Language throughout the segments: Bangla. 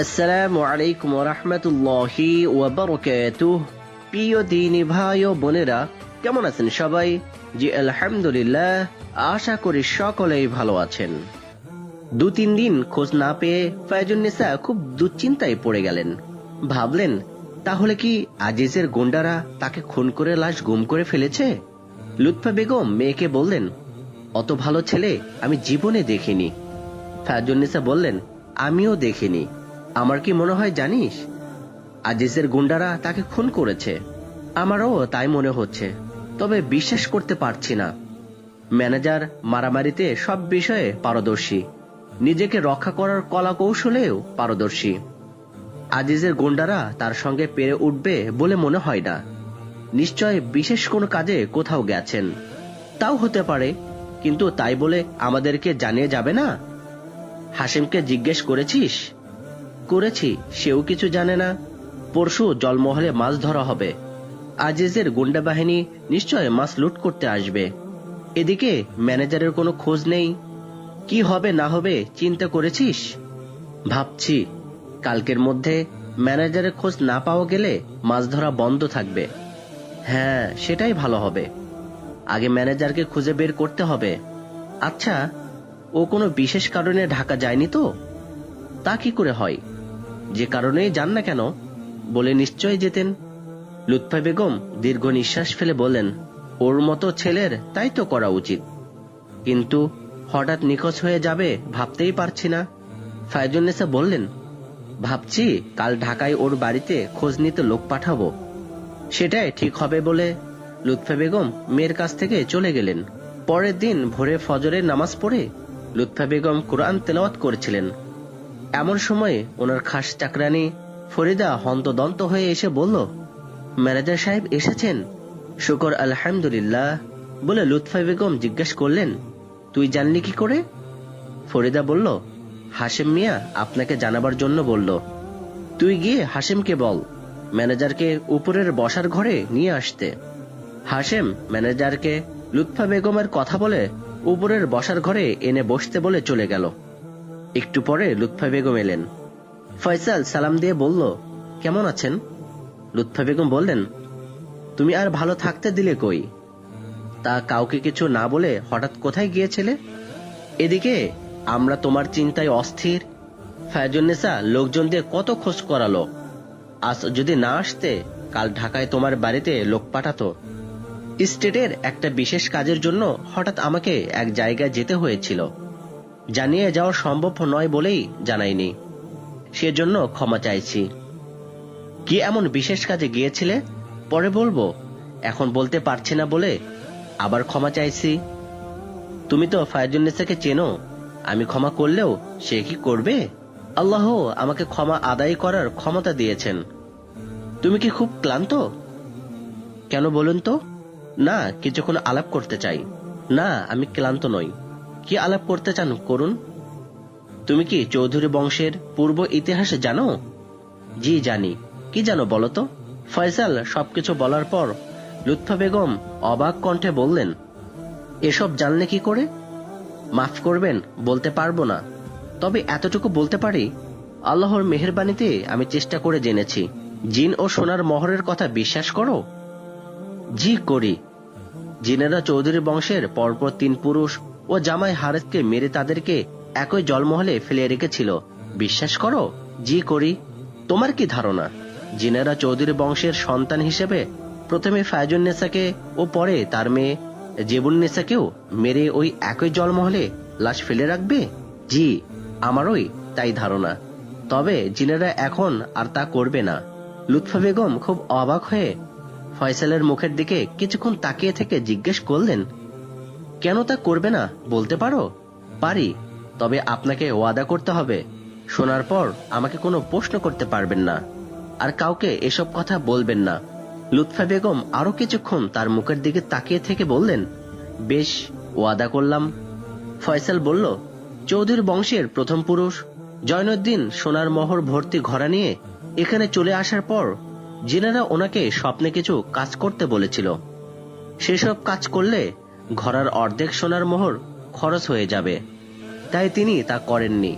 আসসালামু আলাইকুম ওয়া রাহমাতুল্লাহি ওয়া বারাকাতুহু। প্রিয় দিনী ভাই ও বোনেরা, কেমন আছেন সবাই? জি আলহামদুলিল্লাহ, আশা করি সকলেই ভালো আছেন। 2-3 দিন খোঁজ না পেয়ে ফায়জুন্নেসা খুব দুশ্চিন্তায় পড়ে গেলেন। ভাবলেন, তাহলে কি আজিজের গুন্ডারা তাকে খুন করে লাশ গুম করে ফেলেছে? লুৎফা বেগম মেয়েকে বললেন, অত ভালো ছেলে আমি জীবনে দেখিনি। ফায়জুন্নেসা বললেন, আমিও দেখিনি। আমার কি মনে হয় জানিস, আজিজের গুন্ডারা তাকে খুন করেছে। আমারও তাই মনে হচ্ছে, তবে বিশ্বাস করতে পারছি না। ম্যানেজার মারামারিতে সব বিষয়ে পারদর্শী, নিজেকে রক্ষা করার কলা কৌশলেও পারদর্শী। আজিজের গুন্ডারা তার সঙ্গে পেরে উঠবে বলে মনে হয় না। নিশ্চয় বিশেষ কোনো কাজে কোথাও গেছেন। তাও হতে পারে, কিন্তু তাই বলে আমাদেরকে জানিয়ে যাবে না? হাসিমকে জিজ্ঞেস করেছিস? করেছি, সেও কিছু জানে না। পরশু জলমহলে মাছ ধরা হবে। আজিজের গুন্ডা বাহিনী নিশ্চয় মাছ লুট করতে আসবে। এদিকে ম্যানেজারের কোনো খোঁজ নেই। কি হবে না হবে চিন্তা করেছিস? ভাবছি, কালকের মধ্যে ম্যানেজারের খোঁজ না পাওয়া গেলে মাছ ধরা বন্ধ থাকবে। হ্যাঁ, সেটাই ভালো হবে। আগে ম্যানেজারকে খুঁজে বের করতে হবে। আচ্ছা, ও কোনো বিশেষ কারণে ঢাকা যায়নি তো? তা কি করে হয়? যে কারণেই যান না কেন, বলে নিশ্চয় যেতেন। লুৎফা বেগম দীর্ঘ নিঃশ্বাস ফেলে বললেন, ওর মতো ছেলের তাই তো করা উচিত, কিন্তু হঠাৎ নিখোঁজ হয়ে যাবে ভাবতেই পারছি না। ফায়জুন্নেসা বললেন, ভাবছি কাল ঢাকায় ওর বাড়িতে খোঁজ নিতে লোক পাঠাবো। সেটাই ঠিক হবে বলে লুৎফা বেগম মেয়ের কাছ থেকে চলে গেলেন। পরের দিন ভোরে ফজরের নামাজ পড়ে লুৎফা বেগম কোরআন তেলাওয়াত করেছিলেন। এমন সময় ওনার খাস চাকরানী ফরিদা হন্তদন্ত হয়ে এসে বলল, ম্যানেজার সাহেব এসেছেন? শুকর আলহামদুলিল্লাহ বলে লুৎফা বেগম জিজ্ঞেস করলেন, তুই জানলি কি করে? ফরিদা বলল, হাশেম মিয়া আপনাকে জানাবার জন্য বলল। তুই গিয়ে হাশেমকে বল ম্যানেজারকে উপরের বসার ঘরে নিয়ে আসতে। হাশেম ম্যানেজারকে লুৎফা বেগমের কথা বলে উপরের বসার ঘরে এনে বসতে বলে চলে গেল। একটু পরে লুৎফা বেগম এলেন। ফয়সাল সালাম দিয়ে বলল, কেমন আছেন? লুৎফা বেগম বললেন, তুমি আর ভালো থাকতে দিলে কই? তা কাউকে কিছু না বলে হঠাৎ কোথায় গিয়েছিলে? এদিকে আমরা তোমার চিন্তায় অস্থির। ফায়জুন্নেসা লোকজন দিয়ে কত খোঁজ করালো। আজ যদি না আসতে, কাল ঢাকায় তোমার বাড়িতে লোক পাঠাতো। স্টেটের একটা বিশেষ কাজের জন্য হঠাৎ আমাকে এক জায়গায় যেতে হয়েছিল। জানিয়ে যাওয়া সম্ভব নয় বলেই জানাইনি, সেজন্য ক্ষমা চাইছি। কি এমন বিশেষ কাজে গিয়েছিলে? পরে বলবো, এখন বলতে পারছি না বলে আবার ক্ষমা চাইছি। তুমি তো ফায়জুন্নেসাকে চেনো, আমি ক্ষমা করলেও সে কি করবে? আল্লাহ আমাকে ক্ষমা আদায় করার ক্ষমতা দিয়েছেন। তুমি কি খুব ক্লান্ত? কেন বলুন তো? না, কিছুক্ষণ আলাপ করতে চাই। না, আমি ক্লান্ত নই। কি আলাপ করতে চান করুন। তুমি কি চৌধুরী বংশের পূর্ব ইতিহাস জানো? জি জানি। কি জানো বলো তো? ফয়সাল সবকিছু বলার পর লুৎফা বেগম অবাক কণ্ঠে বললেন, এসব জানলে কি করে? মাফ করবেন, বলতে পারবো না, তবে এতটুকু বলতে পারি, আল্লাহর মেহেরবানিতে আমি চেষ্টা করে জেনেছি। জিন ও সোনার মহরের কথা বিশ্বাস করো? জি করি। জিনেরা চৌধুরী বংশের পরপর 3 পুরুষ ও জামাই হারেসকে মেরে তাদেরকে একই জলমহলে ফেলে রেখেছিল, বিশ্বাস করো? জি করি। তোমার কি ধারণা, জিনেরা চৌধুরী বংশের সন্তান হিসেবে প্রথমে ফায়জুন্নেসাকে ও পরে তার মেয়ে জেবুন্নেসাকেও মেরে ওই একই জলমহলে লাশ ফেলে রাখবে? জি, আমারই তাই ধারণা। তবে জিনেরা এখন আর তা করবে না। লুৎফা বেগম খুব অবাক হয়ে ফয়সালের মুখের দিকে কিছুক্ষণ তাকিয়ে থেকে জিজ্ঞেস করলেন, কেন তা করবে না বলতে পারো? পারি, তবে আপনাকে ওয়াদা করতে হবে, শোনার পর আমাকে কোনো প্রশ্ন করতে পারবেন না, আর কাউকে এসব কথা বলবেন না। লুৎফা বেগম আরো কিছুক্ষণ তার মুখের দিকে তাকিয়ে থেকে বললেন, বেশ, ওয়াদা করলাম। ফয়সাল বলল, চৌধুরী বংশের প্রথম পুরুষ জয়নুদ্দিন সোনার মোহর ভর্তি ঘোড়া নিয়ে এখানে চলে আসার পর জিনেরা ওনাকে স্বপ্নে কিছু কাজ করতে বলেছিল। সেসব কাজ করলে ঘোড়ার অর্ধেক সোনার মোহর খরচ হয়ে যাবে, তাই তিনি তা করেননি।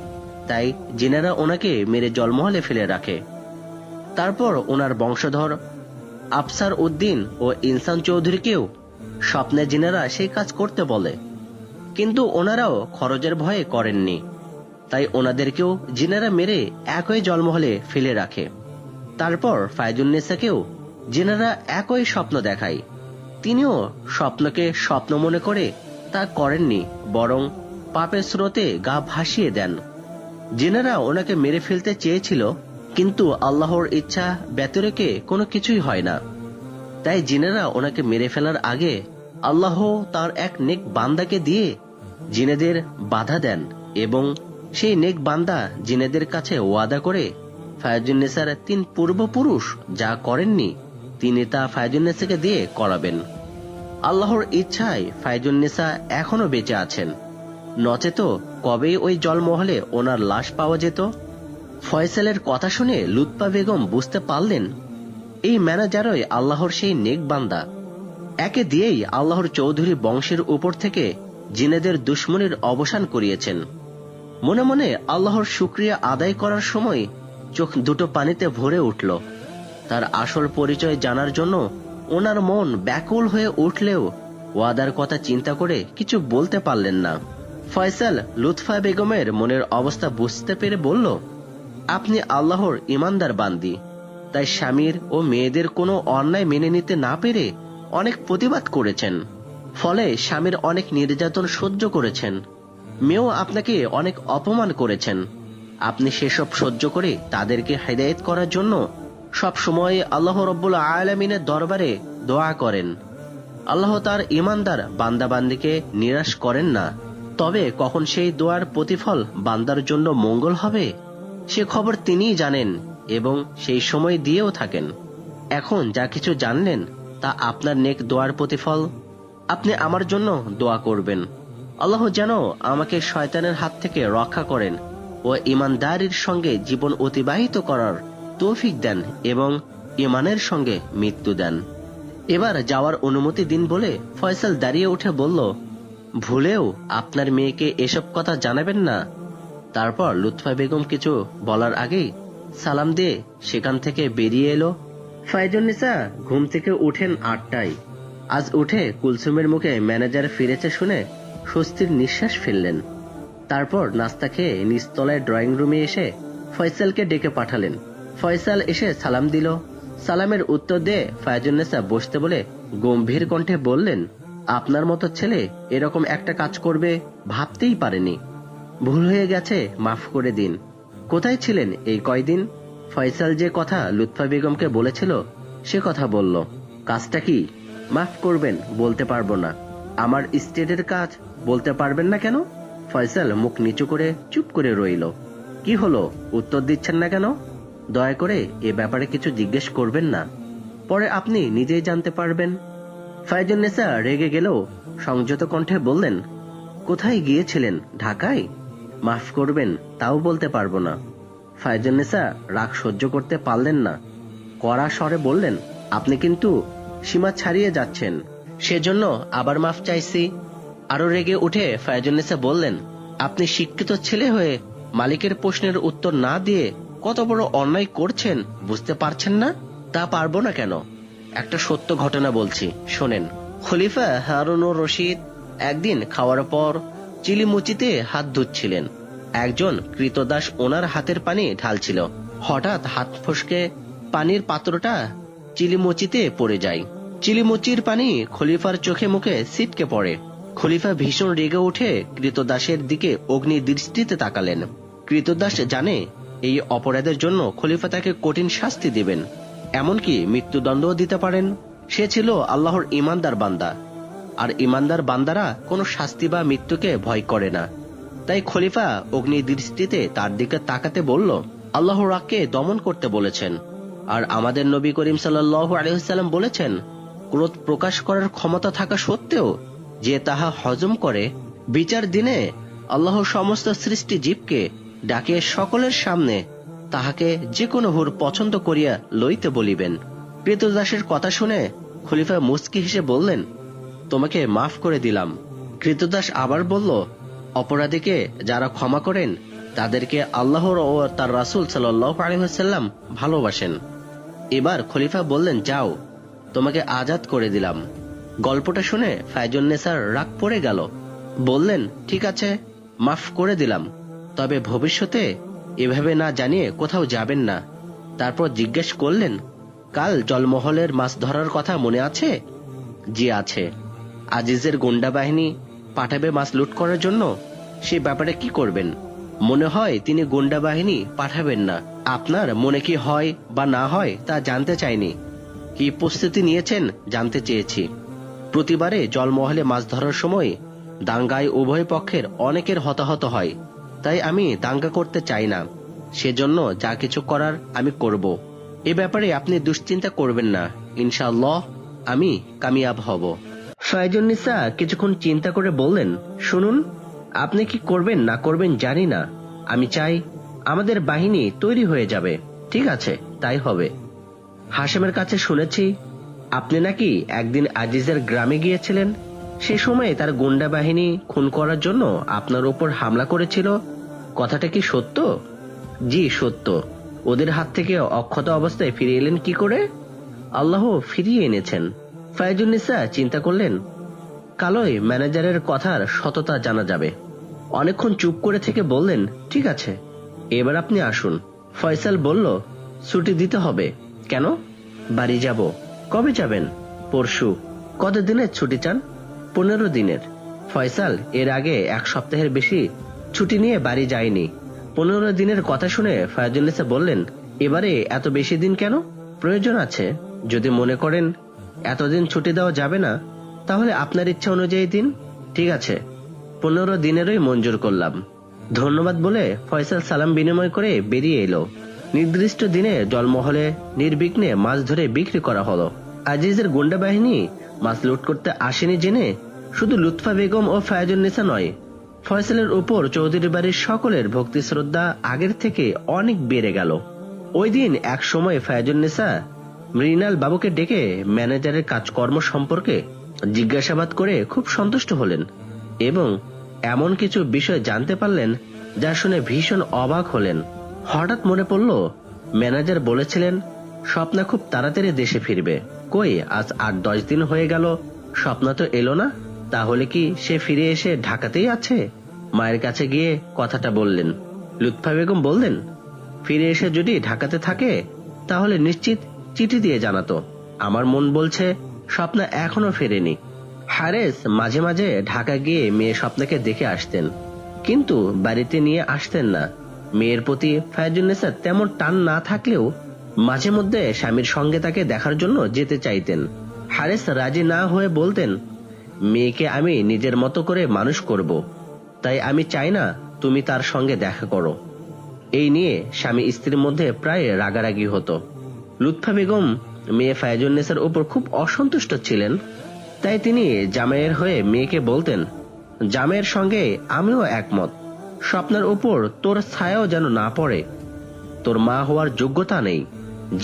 তাই জিনেরা ওনাকে মেরে জলমহলে ফেলে রাখে। তারপর ওনার বংশধর আফসার উদ্দিন ও ইনসান চৌধুরীকেও স্বপ্নে জিনেরা সেই কাজ করতে বলে, কিন্তু ওনারাও খরচের ভয়ে করেননি, তাই ওনাদেরকেও জিনেরা মেরে একই জলমহলে ফেলে রাখে। তারপর ফায়জুন্নেসাকেও জিনেরা একই স্বপ্ন দেখায়। তিনিও স্বপ্নকে স্বপ্ন মনে করে তা করেননি, বরং পাপের স্রোতে গা ভাসিয়ে দেন। জিনেরা ওনাকে মেরে ফেলতে চেয়েছিল, কিন্তু আল্লাহর ইচ্ছা ব্যতিরেকে কোনো কিছুই হয় না। তাই জিনেরা ওনাকে মেরে ফেলার আগে আল্লাহ তার এক নেক বান্দাকে দিয়ে জিনেদের বাধা দেন এবং সেই নেক বান্দা জিনেদের কাছে ওয়াদা করে ফায়জুন্নেসার 3 পূর্বপুরুষ যা করেননি তিনি তা ফায়জুন্নেসাকে দিয়ে করাবেন। আল্লাহর ইচ্ছায় ফায়জুন্নেসা এখনো বেঁচে আছেন, নচেত কবেই ওই জলমহলে ওনার লাশ পাওয়া যেত। ফয়সালের কথা শুনে লুৎফা বেগম বুঝতে পারলেন এই ম্যানেজারই আল্লাহর সেই নেক বান্দা। একে দিয়েই আল্লাহর চৌধুরী বংশের উপর থেকে জিনেদের দুশ্মনের অবসান করিয়েছেন। মনে মনে আল্লাহর শুকরিয়া আদায় করার সময় চোখ দুটো পানিতে ভরে উঠল। তার আসল পরিচয় জানার জন্য ওনার মন ব্যাকুল হয়ে উঠলেও ওয়াদার কথা চিন্তা করে কিছু বলতে পারলেন না। ফয়সাল লুৎফা বেগমের মনের অবস্থা বুঝতে পেরে বলল, আপনি আল্লাহর ইমানদার বান্দি, তাই স্বামীর ও মেয়েদের কোনো অন্যায় মেনে নিতে না পেরে অনেক প্রতিবাদ করেছেন, ফলে স্বামীর অনেক নির্যাতন সহ্য করেছেন। মেয়েও আপনাকে অনেক অপমান করেছেন। আপনি সেসব সহ্য করে তাদেরকে হেদায়েত করার জন্য সব সময় আল্লাহ রব্বুল আলামিনের দরবারে দোয়া করেন। আল্লাহ তার ইমানদার বান্দাবান্দিকে নিরাশ করেন না, তবে কখন সেই দোয়ার প্রতিফল বান্দার জন্য মঙ্গল হবে সে খবর তিনিই জানেন এবং সেই সময় দিয়েও থাকেন। এখন যা কিছু জানলেন তা আপনার নেক দোয়ার প্রতিফল। আপনি আমার জন্য দোয়া করবেন, আল্লাহ যেন আমাকে শয়তানের হাত থেকে রক্ষা করেন ও ইমানদারির সঙ্গে জীবন অতিবাহিত করার তৌফিক দেন এবং ইমানের সঙ্গে মৃত্যু দেন। এবার যাওয়ার অনুমতি দিন বলে ফয়সাল দাঁড়িয়ে উঠে বলল, ভুলেও আপনার মেয়েকে এসব কথা জানাবেন না। তারপর লুৎফা বেগম কিছু বলার আগেই সালাম দিয়ে সেখান থেকে বেরিয়ে এলো। ফায়জুন্নেসা ঘুম থেকে উঠেন 8টায়। আজ উঠে কুলসুমের মুখে ম্যানেজার ফিরেছে শুনে স্বস্তির নিঃশ্বাস ফেললেন। তারপর নাস্তা খেয়ে নিচতলায় ড্রয়িং রুমে এসে ফয়সালকে ডেকে পাঠালেন। ফয়সাল এসে সালাম দিল। সালামের উত্তর দিয়ে ফায়জুন্নেসা বসতে বলে গম্ভীর কণ্ঠে বললেন, আপনার মতো ছেলে এরকম একটা কাজ করবে ভাবতেই পারেনি। ভুল হয়ে গেছে, মাফ করে দিন। কোথায় ছিলেন এই কয়দিন? ফয়সাল যে কথা লুৎফা বেগমকে বলেছিল সে কথা বলল। কাজটা কি? মাফ করবেন, বলতে পারবো না। আমার স্টেটের কাজ বলতে পারবেন না কেন? ফয়সাল মুখ নিচু করে চুপ করে রইল। কি হলো, উত্তর দিচ্ছেন না কেন? দয়া করে এ ব্যাপারে কিছু জিজ্ঞেস করবেন না, পরে আপনি নিজেই জানতে পারবেন। ফায়জুন্নেসা রেগে গেলেও সংযত কণ্ঠে বললেন, কোথায় গিয়েছিলেন? ঢাকায়? মাফ করবেন, তাও বলতে পারবো না। ফায়জুন্নেসা রাগ সহ্য করতে পারলেন না, কড়া স্বরে বললেন, আপনি কিন্তু সীমা ছাড়িয়ে যাচ্ছেন, সেজন্য আবার মাফ চাইছি। আরো রেগে উঠে ফায়জুন্নেসা বললেন, আপনি শিক্ষিত ছেলে হয়ে মালিকের প্রশ্নের উত্তর না দিয়ে কত বড় অন্যায় করছেন বুঝতে পারছেন না? তা পারবো না কেন? একটা সত্য ঘটনা বলছি, শোনেন। খলিফা হারুনুর রশিদ একদিন খাওয়ার পর চিলিমুচিতে হাত ধুচ্ছিলেন। একজন কৃতদাস ওনার হাতের পানি ঢালছিল। হঠাৎ হাত ফসকে পানির পাত্রটা চিলিমুচিতে পড়ে যায়। চিলিমুচির পানি খলিফার চোখে মুখে ছিটকে পড়ে। খলিফা ভীষণ রেগে উঠে কৃতদাসের দিকে অগ্নি দৃষ্টিতে তাকালেন। কৃতদাস জানে এই অপরাধের জন্য খলিফা তাকে কঠিন শাস্তি দিবেন, এমনকি মৃত্যুদণ্ডও দিতে পারেন। সে ছিল আল্লাহর ইমানদার বান্দা, আর ইমানদার বান্দারা কোনো শাস্তি বা মৃত্যুকে ভয় করে না। তাই খলিফা অগ্নি দৃষ্টিতে তার দিকে তাকাতে বলল, আল্লাহ রাগকে দমন করতে বলেছেন, আর আমাদের নবী করিম সাল্লাল্লাহু আলাইহি ওয়াসাল্লাম বলেছেন, ক্রোধ প্রকাশ করার ক্ষমতা থাকা সত্ত্বেও যে তাহা হজম করে, বিচার দিনে আল্লাহ সমস্ত সৃষ্টি জীবকে ডাকিয়ে সকলের সামনে তাহাকে যে কোনো হুর পছন্দ করিয়া লইতে বলিবেন। কৃতদাসের কথা শুনে খলিফা মুস্কি হেসে বললেন, তোমাকে মাফ করে দিলাম। কৃতদাস আবার বলল, অপরাধীকে যারা ক্ষমা করেন তাদেরকে আল্লাহর ও তার রাসূল সাল্লাল্লাহু আলাইহি ওয়াসাল্লাম ভালোবাসেন। এবার খলিফা বললেন, যাও, তোমাকে আজাদ করে দিলাম। গল্পটা শুনে ফায়জুন্নেসার রাগ পড়ে গেল। বললেন, ঠিক আছে, মাফ করে দিলাম, তবে ভবিষ্যতে এভাবে না জানিয়ে কোথাও যাবেন না। তারপর জিজ্ঞেস করলেন, কাল জলমহলের মাছ ধরার কথা মনে আছে? জি আছে। আজিজের গুন্ডা বাহিনী পাঠাবে মাছ লুট করার জন্য, সে ব্যাপারে কি করবেন? মনে হয় তিনি গুন্ডা বাহিনী পাঠাবেন না। আপনার মনে কি হয় বা না হয় তা জানতে চাইনি। কি প্রস্তুতি নিয়েছেন জানতে চেয়েছি। প্রতিবারে জলমহলে মাছ ধরার সময় দাঙ্গায় উভয় পক্ষের অনেকের হতাহত হয়, তাই আমি দাঙ্গা করতে চাই না। সেজন্য যা কিছু করার আমি করব। এ ব্যাপারে আপনি দুশ্চিন্তা করবেন না, ইনশাআল্লাহ আমি কামিয়াব হব। ফায়জুন্নেসা কিছুক্ষণ চিন্তা করে বললেন, শুনুন, আপনি কি করবেন না করবেন জানি না, আমি চাই আমাদের বাহিনী তৈরি হয়ে যাবে। ঠিক আছে, তাই হবে। হাশেমের কাছে শুনেছি আপনি নাকি একদিন আজিজের গ্রামে গিয়েছিলেন। সে সময় তার গুন্ডা বাহিনী খুন করার জন্য আপনার উপর হামলা করেছিল, কথাটা কি সত্য? জি সত্য। ওদের হাত থেকে অক্ষত অবস্থায় ফিরে এলেন কি করে? আল্লাহ ফিরিয়ে এনেছেন। ফায়জুন্নেসা চিন্তা করলেন, কালই ম্যানেজারের কথার সততা জানা যাবে। অনেকক্ষণ চুপ করে থেকে বললেন, ঠিক আছে, এবার আপনি আসুন। ফয়সাল বলল, ছুটি দিতে হবে কেন? বাড়ি যাব। কবে যাবেন? পরশু। কতদিনের ছুটি চান? 15 দিনের। ফয়সাল এর আগে 1 সপ্তাহের বেশি ছুটি নিয়ে বাড়ি যায়নি। 15 দিনের কথা শুনে ফায়জুন্নেসা বললেন, এবারে এত বেশি দিন কেন? প্রয়োজন আছে। যদি মনে করেন এতদিন ছুটি দেওয়া যাবে না, তাহলে আপনার ইচ্ছা অনুযায়ী দিন। ঠিক আছে, 15 দিনেরই মঞ্জুর করলাম। ধন্যবাদ বলে ফয়সাল সালাম বিনিময় করে বেরিয়ে এলো। নির্দিষ্ট দিনে জলমহলে নির্বিঘ্নে মাছ ধরে বিক্রি করা হলো। আজিজের গুন্ডা বাহিনী মাছ লুট করতে আসেনি জেনে শুধু লুৎফা বেগম ও ফায়জুন্নেসা নয়, ফয়সালের উপর চৌধুরী বাড়ির সকলের ভক্তি শ্রদ্ধা আগের থেকে অনেক বেড়ে গেল। ওই দিন এক সময় ফায়জুন্নেসা মৃণাল বাবুকে ডেকে ম্যানেজারের কাজকর্ম সম্পর্কে জিজ্ঞাসাবাদ করে খুব সন্তুষ্ট হলেন এবং এমন কিছু বিষয় জানতে পারলেন যা শুনে ভীষণ অবাক হলেন। হঠাৎ মনে পড়ল, ম্যানেজার বলেছিলেন স্বপ্না খুব তাড়াতাড়ি দেশে ফিরবে। কই, আজ 8-10 দিন হয়ে গেল, স্বপ্না তো এলো না। তাহলে কি সে ফিরে এসে ঢাকাতেই আছে? মায়ের কাছে গিয়ে কথাটা বললেন। লুৎফা বেগম বললেন, ফিরে এসে যদি ঢাকাতে থাকে তাহলে নিশ্চিত চিঠি দিয়ে জানাতো। আমার মন বলছে স্বপ্না এখনো ফেরেনি। হারেস মাঝে মাঝে ঢাকা গিয়ে মেয়ে স্বপ্নাকে দেখে আসতেন, কিন্তু বাড়িতে নিয়ে আসতেন না। মেয়ের প্রতি ফায়জুন্নেসা তেমন টান না থাকলেও মাঝে মধ্যে স্বামীর সঙ্গে তাকে দেখার জন্য যেতে চাইতেন। হারেস রাজি না হয়ে বলতেন, মেয়েকে আমি নিজের মতো করে মানুষ করব, তাই আমি চাই না তুমি তার সঙ্গে দেখা করো। এই নিয়ে স্বামী স্ত্রীর মধ্যে প্রায় রাগারাগি হতো। লুৎফা বেগম মেয়ে ফায়জুন্নেসার উপর খুব অসন্তুষ্ট ছিলেন, তাই তিনি জামাইয়ের হয়ে মেয়েকে বলতেন, জামাইয়ের সঙ্গে আমিও একমত। স্বপ্নের উপর তোর ছায়াও যেন না পড়ে। তোর মা হওয়ার যোগ্যতা নেই।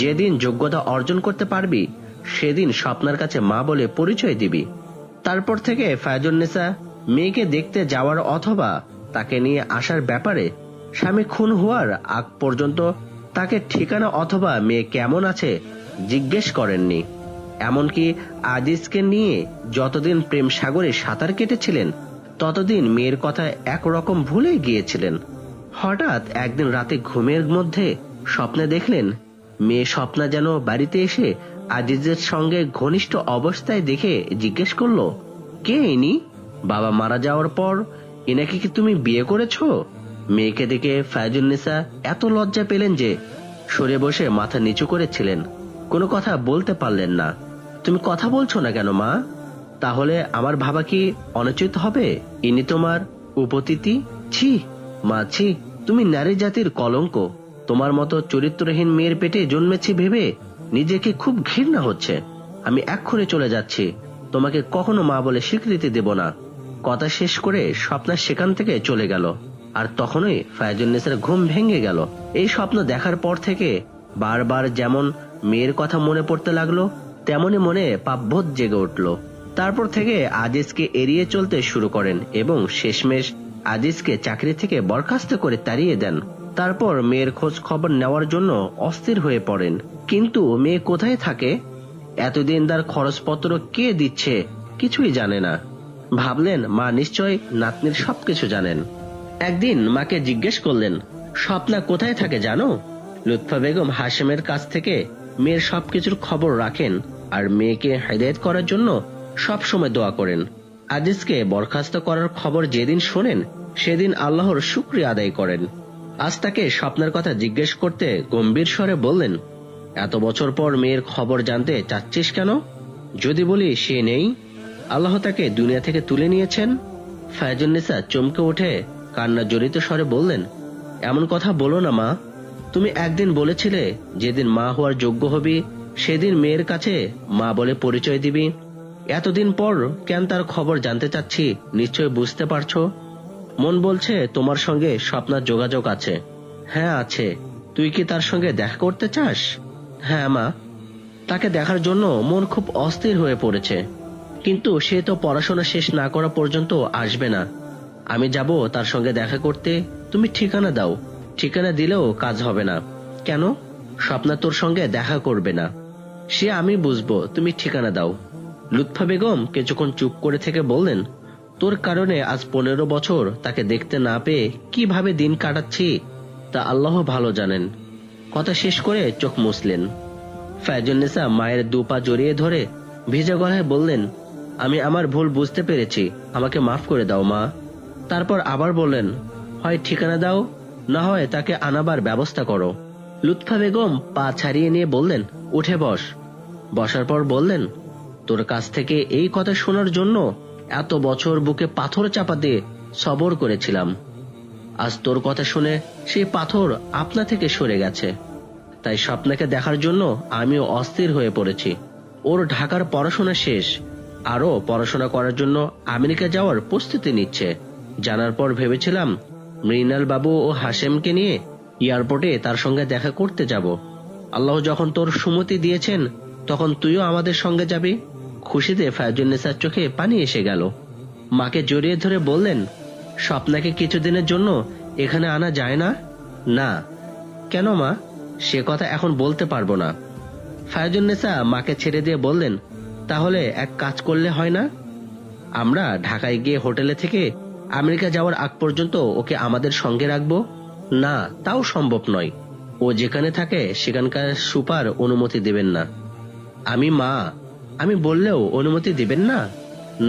যেদিন যোগ্যতা অর্জন করতে পারবি সেদিন স্বপ্নার কাছে মা বলে পরিচয় দিবি। তারপর থেকে ফায়জুন্নেসা মেয়েকে দেখতে যাওয়ার অথবা তাকে নিয়ে আসার ব্যাপারে স্বামী খুন হওয়ার আগ পর্যন্ত তাকে ঠিকানা অথবা মেয়ে কেমন আছে জিজ্ঞেস করেননি। এমনকি আজিজকে নিয়ে যতদিন প্রেম সাগরে সাঁতার কেটেছিলেন ততদিন মেয়ের কথা একরকম ভুলে গিয়েছিলেন। হঠাৎ একদিন রাতে ঘুমের মধ্যে স্বপ্নে দেখলেন মেয়ে স্বপ্না যেন বাড়িতে এসে আজিজের সঙ্গে ঘনিষ্ঠ অবস্থায় দেখে জিজ্ঞেস করলো, কে ইনি? বাবা মারা যাওয়ার পর এনাকে কি তুমি বিয়ে করেছো? মেয়েকে দেখে ফায়জুন্নেসা এত লজ্জা পেলেন যে সরে বসে মাথা নিচু করেছিলেন, কোনো কথা বলতে পারলেন না। তুমি কথা বলছো না কেন মা? তাহলে আমার ভাবা কি অনুচিত হবে? ইনি তোমার উপতিথি? ছি মা, ছি, তুমি নারী জাতির কলঙ্ক। তোমার মতো চরিত্রহীন মেয়ের পেটে জন্মেছি ভেবে নিজেকে খুব ঘৃণা হচ্ছে। আমি এক্ষুনি চলে যাচ্ছি, তোমাকে কখনো মা বলে স্বীকৃতি দেব না। কথা শেষ করে স্বপ্না সেখান থেকে চলে গেল। আর তখনই ফায়জুন্নেসার ঘুম ভেঙে গেল। এই স্বপ্ন দেখার পর থেকে বারবার যেমন মেয়ের কথা মনে পড়তে লাগলো, তেমনি মনে পাপবোধ জেগে উঠল। তারপর থেকে আজিজকে এড়িয়ে চলতে শুরু করেন এবং শেষমেশ আজিজকে চাকরি থেকে বরখাস্ত করে তাড়িয়ে দেন। তারপর মেয়ের খোঁজ খবর নেওয়ার জন্য অস্থির হয়ে পড়েন, কিন্তু মেয়ে কোথায় থাকে, এতদিন তার খরচপত্র কে দিচ্ছে কিছুই জানে না। ভাবলেন মা নিশ্চয় নাতনির সবকিছু জানেন। একদিন মাকে জিজ্ঞেস করলেন, স্বপ্না কোথায় থাকে জানো? লুৎফা বেগম হাশেমের কাছ থেকে মেয়ের সবকিছুর খবর রাখেন আর মেয়েকে হেদায়েত করার জন্য সব সময় দোয়া করেন। আজিজকে বরখাস্ত করার খবর যেদিন শোনেন সেদিন আল্লাহর শুকরিয়া আদায় করেন। আজ তাকে স্বপ্নের কথা জিজ্ঞেস করতে গম্ভীর স্বরে বললেন, এত বছর পর মেয়ের খবর জানতে চাচ্ছিস কেন? যদি বলি সে নেই, আল্লাহ তাকে দুনিয়া থেকে তুলে নিয়েছেন। ফায়জুন্নেসা চমকে উঠে কান্না জড়িত স্বরে বললেন, এমন কথা বলো না মা, তুমি একদিন বলেছিলে যেদিন মা হওয়ার যোগ্য হবি সেদিন মেয়ের কাছে মা বলে পরিচয় দিবি। এতদিন পর কেন তার খবর জানতে চাচ্ছি নিশ্চয় বুঝতে পারছো। মন বলছে তোমার সঙ্গে স্বপ্নার যোগাযোগ আছে। হ্যাঁ আছে। তুই কি তার সঙ্গে দেখা করতে চাস? হ্যাঁ মা, তাকে দেখার জন্য মন খুব অস্থির হয়ে পড়েছে, কিন্তু সে তো পড়াশোনা শেষ না করা পর্যন্ত আসবে না। আমি যাব তার সঙ্গে দেখা করতে, তুমি ঠিকানা দাও। ঠিকানা দিলেও কাজ হবে না। কেন? স্বপ্না তোর সঙ্গে দেখা করবে না। সে আমি বুঝবো, তুমি ঠিকানা দাও। লুৎফা বেগম কিছুক্ষণ চুপ করে থেকে বললেন, তোর কারণে আজ 15 বছর তাকে দেখতে না পেয়ে কিভাবে দিন কাটাচ্ছি তা আল্লাহ ভালো জানেন। কথা শেষ করে চোখ মুছলেন। ফায়জুন্নেসা মায়ের দুপা জড়িয়ে ধরে ভিজা গলায় বললেন, আমি আমার ভুল বুঝতে পেরেছি, আমাকে মাফ করে দাও মা। তারপর আবার বললেন, হয় ঠিকানা দাও, না হয় তাকে আনাবার ব্যবস্থা করো। লুৎফা বেগম পা ছাড়িয়ে নিয়ে বললেন, উঠে বস। বসার পর বললেন, তোর কাছ থেকে এই কথা শোনার জন্য এত বছর বুকে পাথর চাপা দিয়ে সবর করেছিলাম। আজ তোর কথা শুনে সেই পাথর আপনা থেকে সরে গেছে। তাই স্বপ্নাকে দেখার জন্য আমিও অস্থির হয়ে পড়েছি। ওর ঢাকার পড়াশোনা শেষ, আরো পড়াশোনা করার জন্য আমেরিকা যাওয়ার প্রস্তুতি নিচ্ছে। জানার পর ভেবেছিলাম মৃণাল বাবু ও হাশেমকে নিয়ে এয়ারপোর্টে তার সঙ্গে দেখা করতে যাব। আল্লাহ যখন তোর সুমতি দিয়েছেন তখন তুইও আমাদের সঙ্গে যাবি। খুশিতে ফায়জুন্নেসার চোখে পানি এসে গেল। মাকে জড়িয়ে ধরে বললেন, স্বপ্নাকে কিছুদিনের জন্য এখানে আনা যায় না? না। কেন মা? সে কথা এখন বলতে পারবো না। ফায়জুন্নেসা মাকে ছেড়ে দিয়ে বললেন, তাহলে এক কাজ করলে হয় না? আমরা ঢাকায় গিয়ে হোটেলে থেকে আমেরিকা যাওয়ার আগ পর্যন্ত ওকে আমাদের সঙ্গে রাখবো। না, তাও সম্ভব নয়। ও যেখানে থাকে সেখানকার সুপার অনুমতি দেবেন না। আমি বললেও অনুমতি দিবেন না?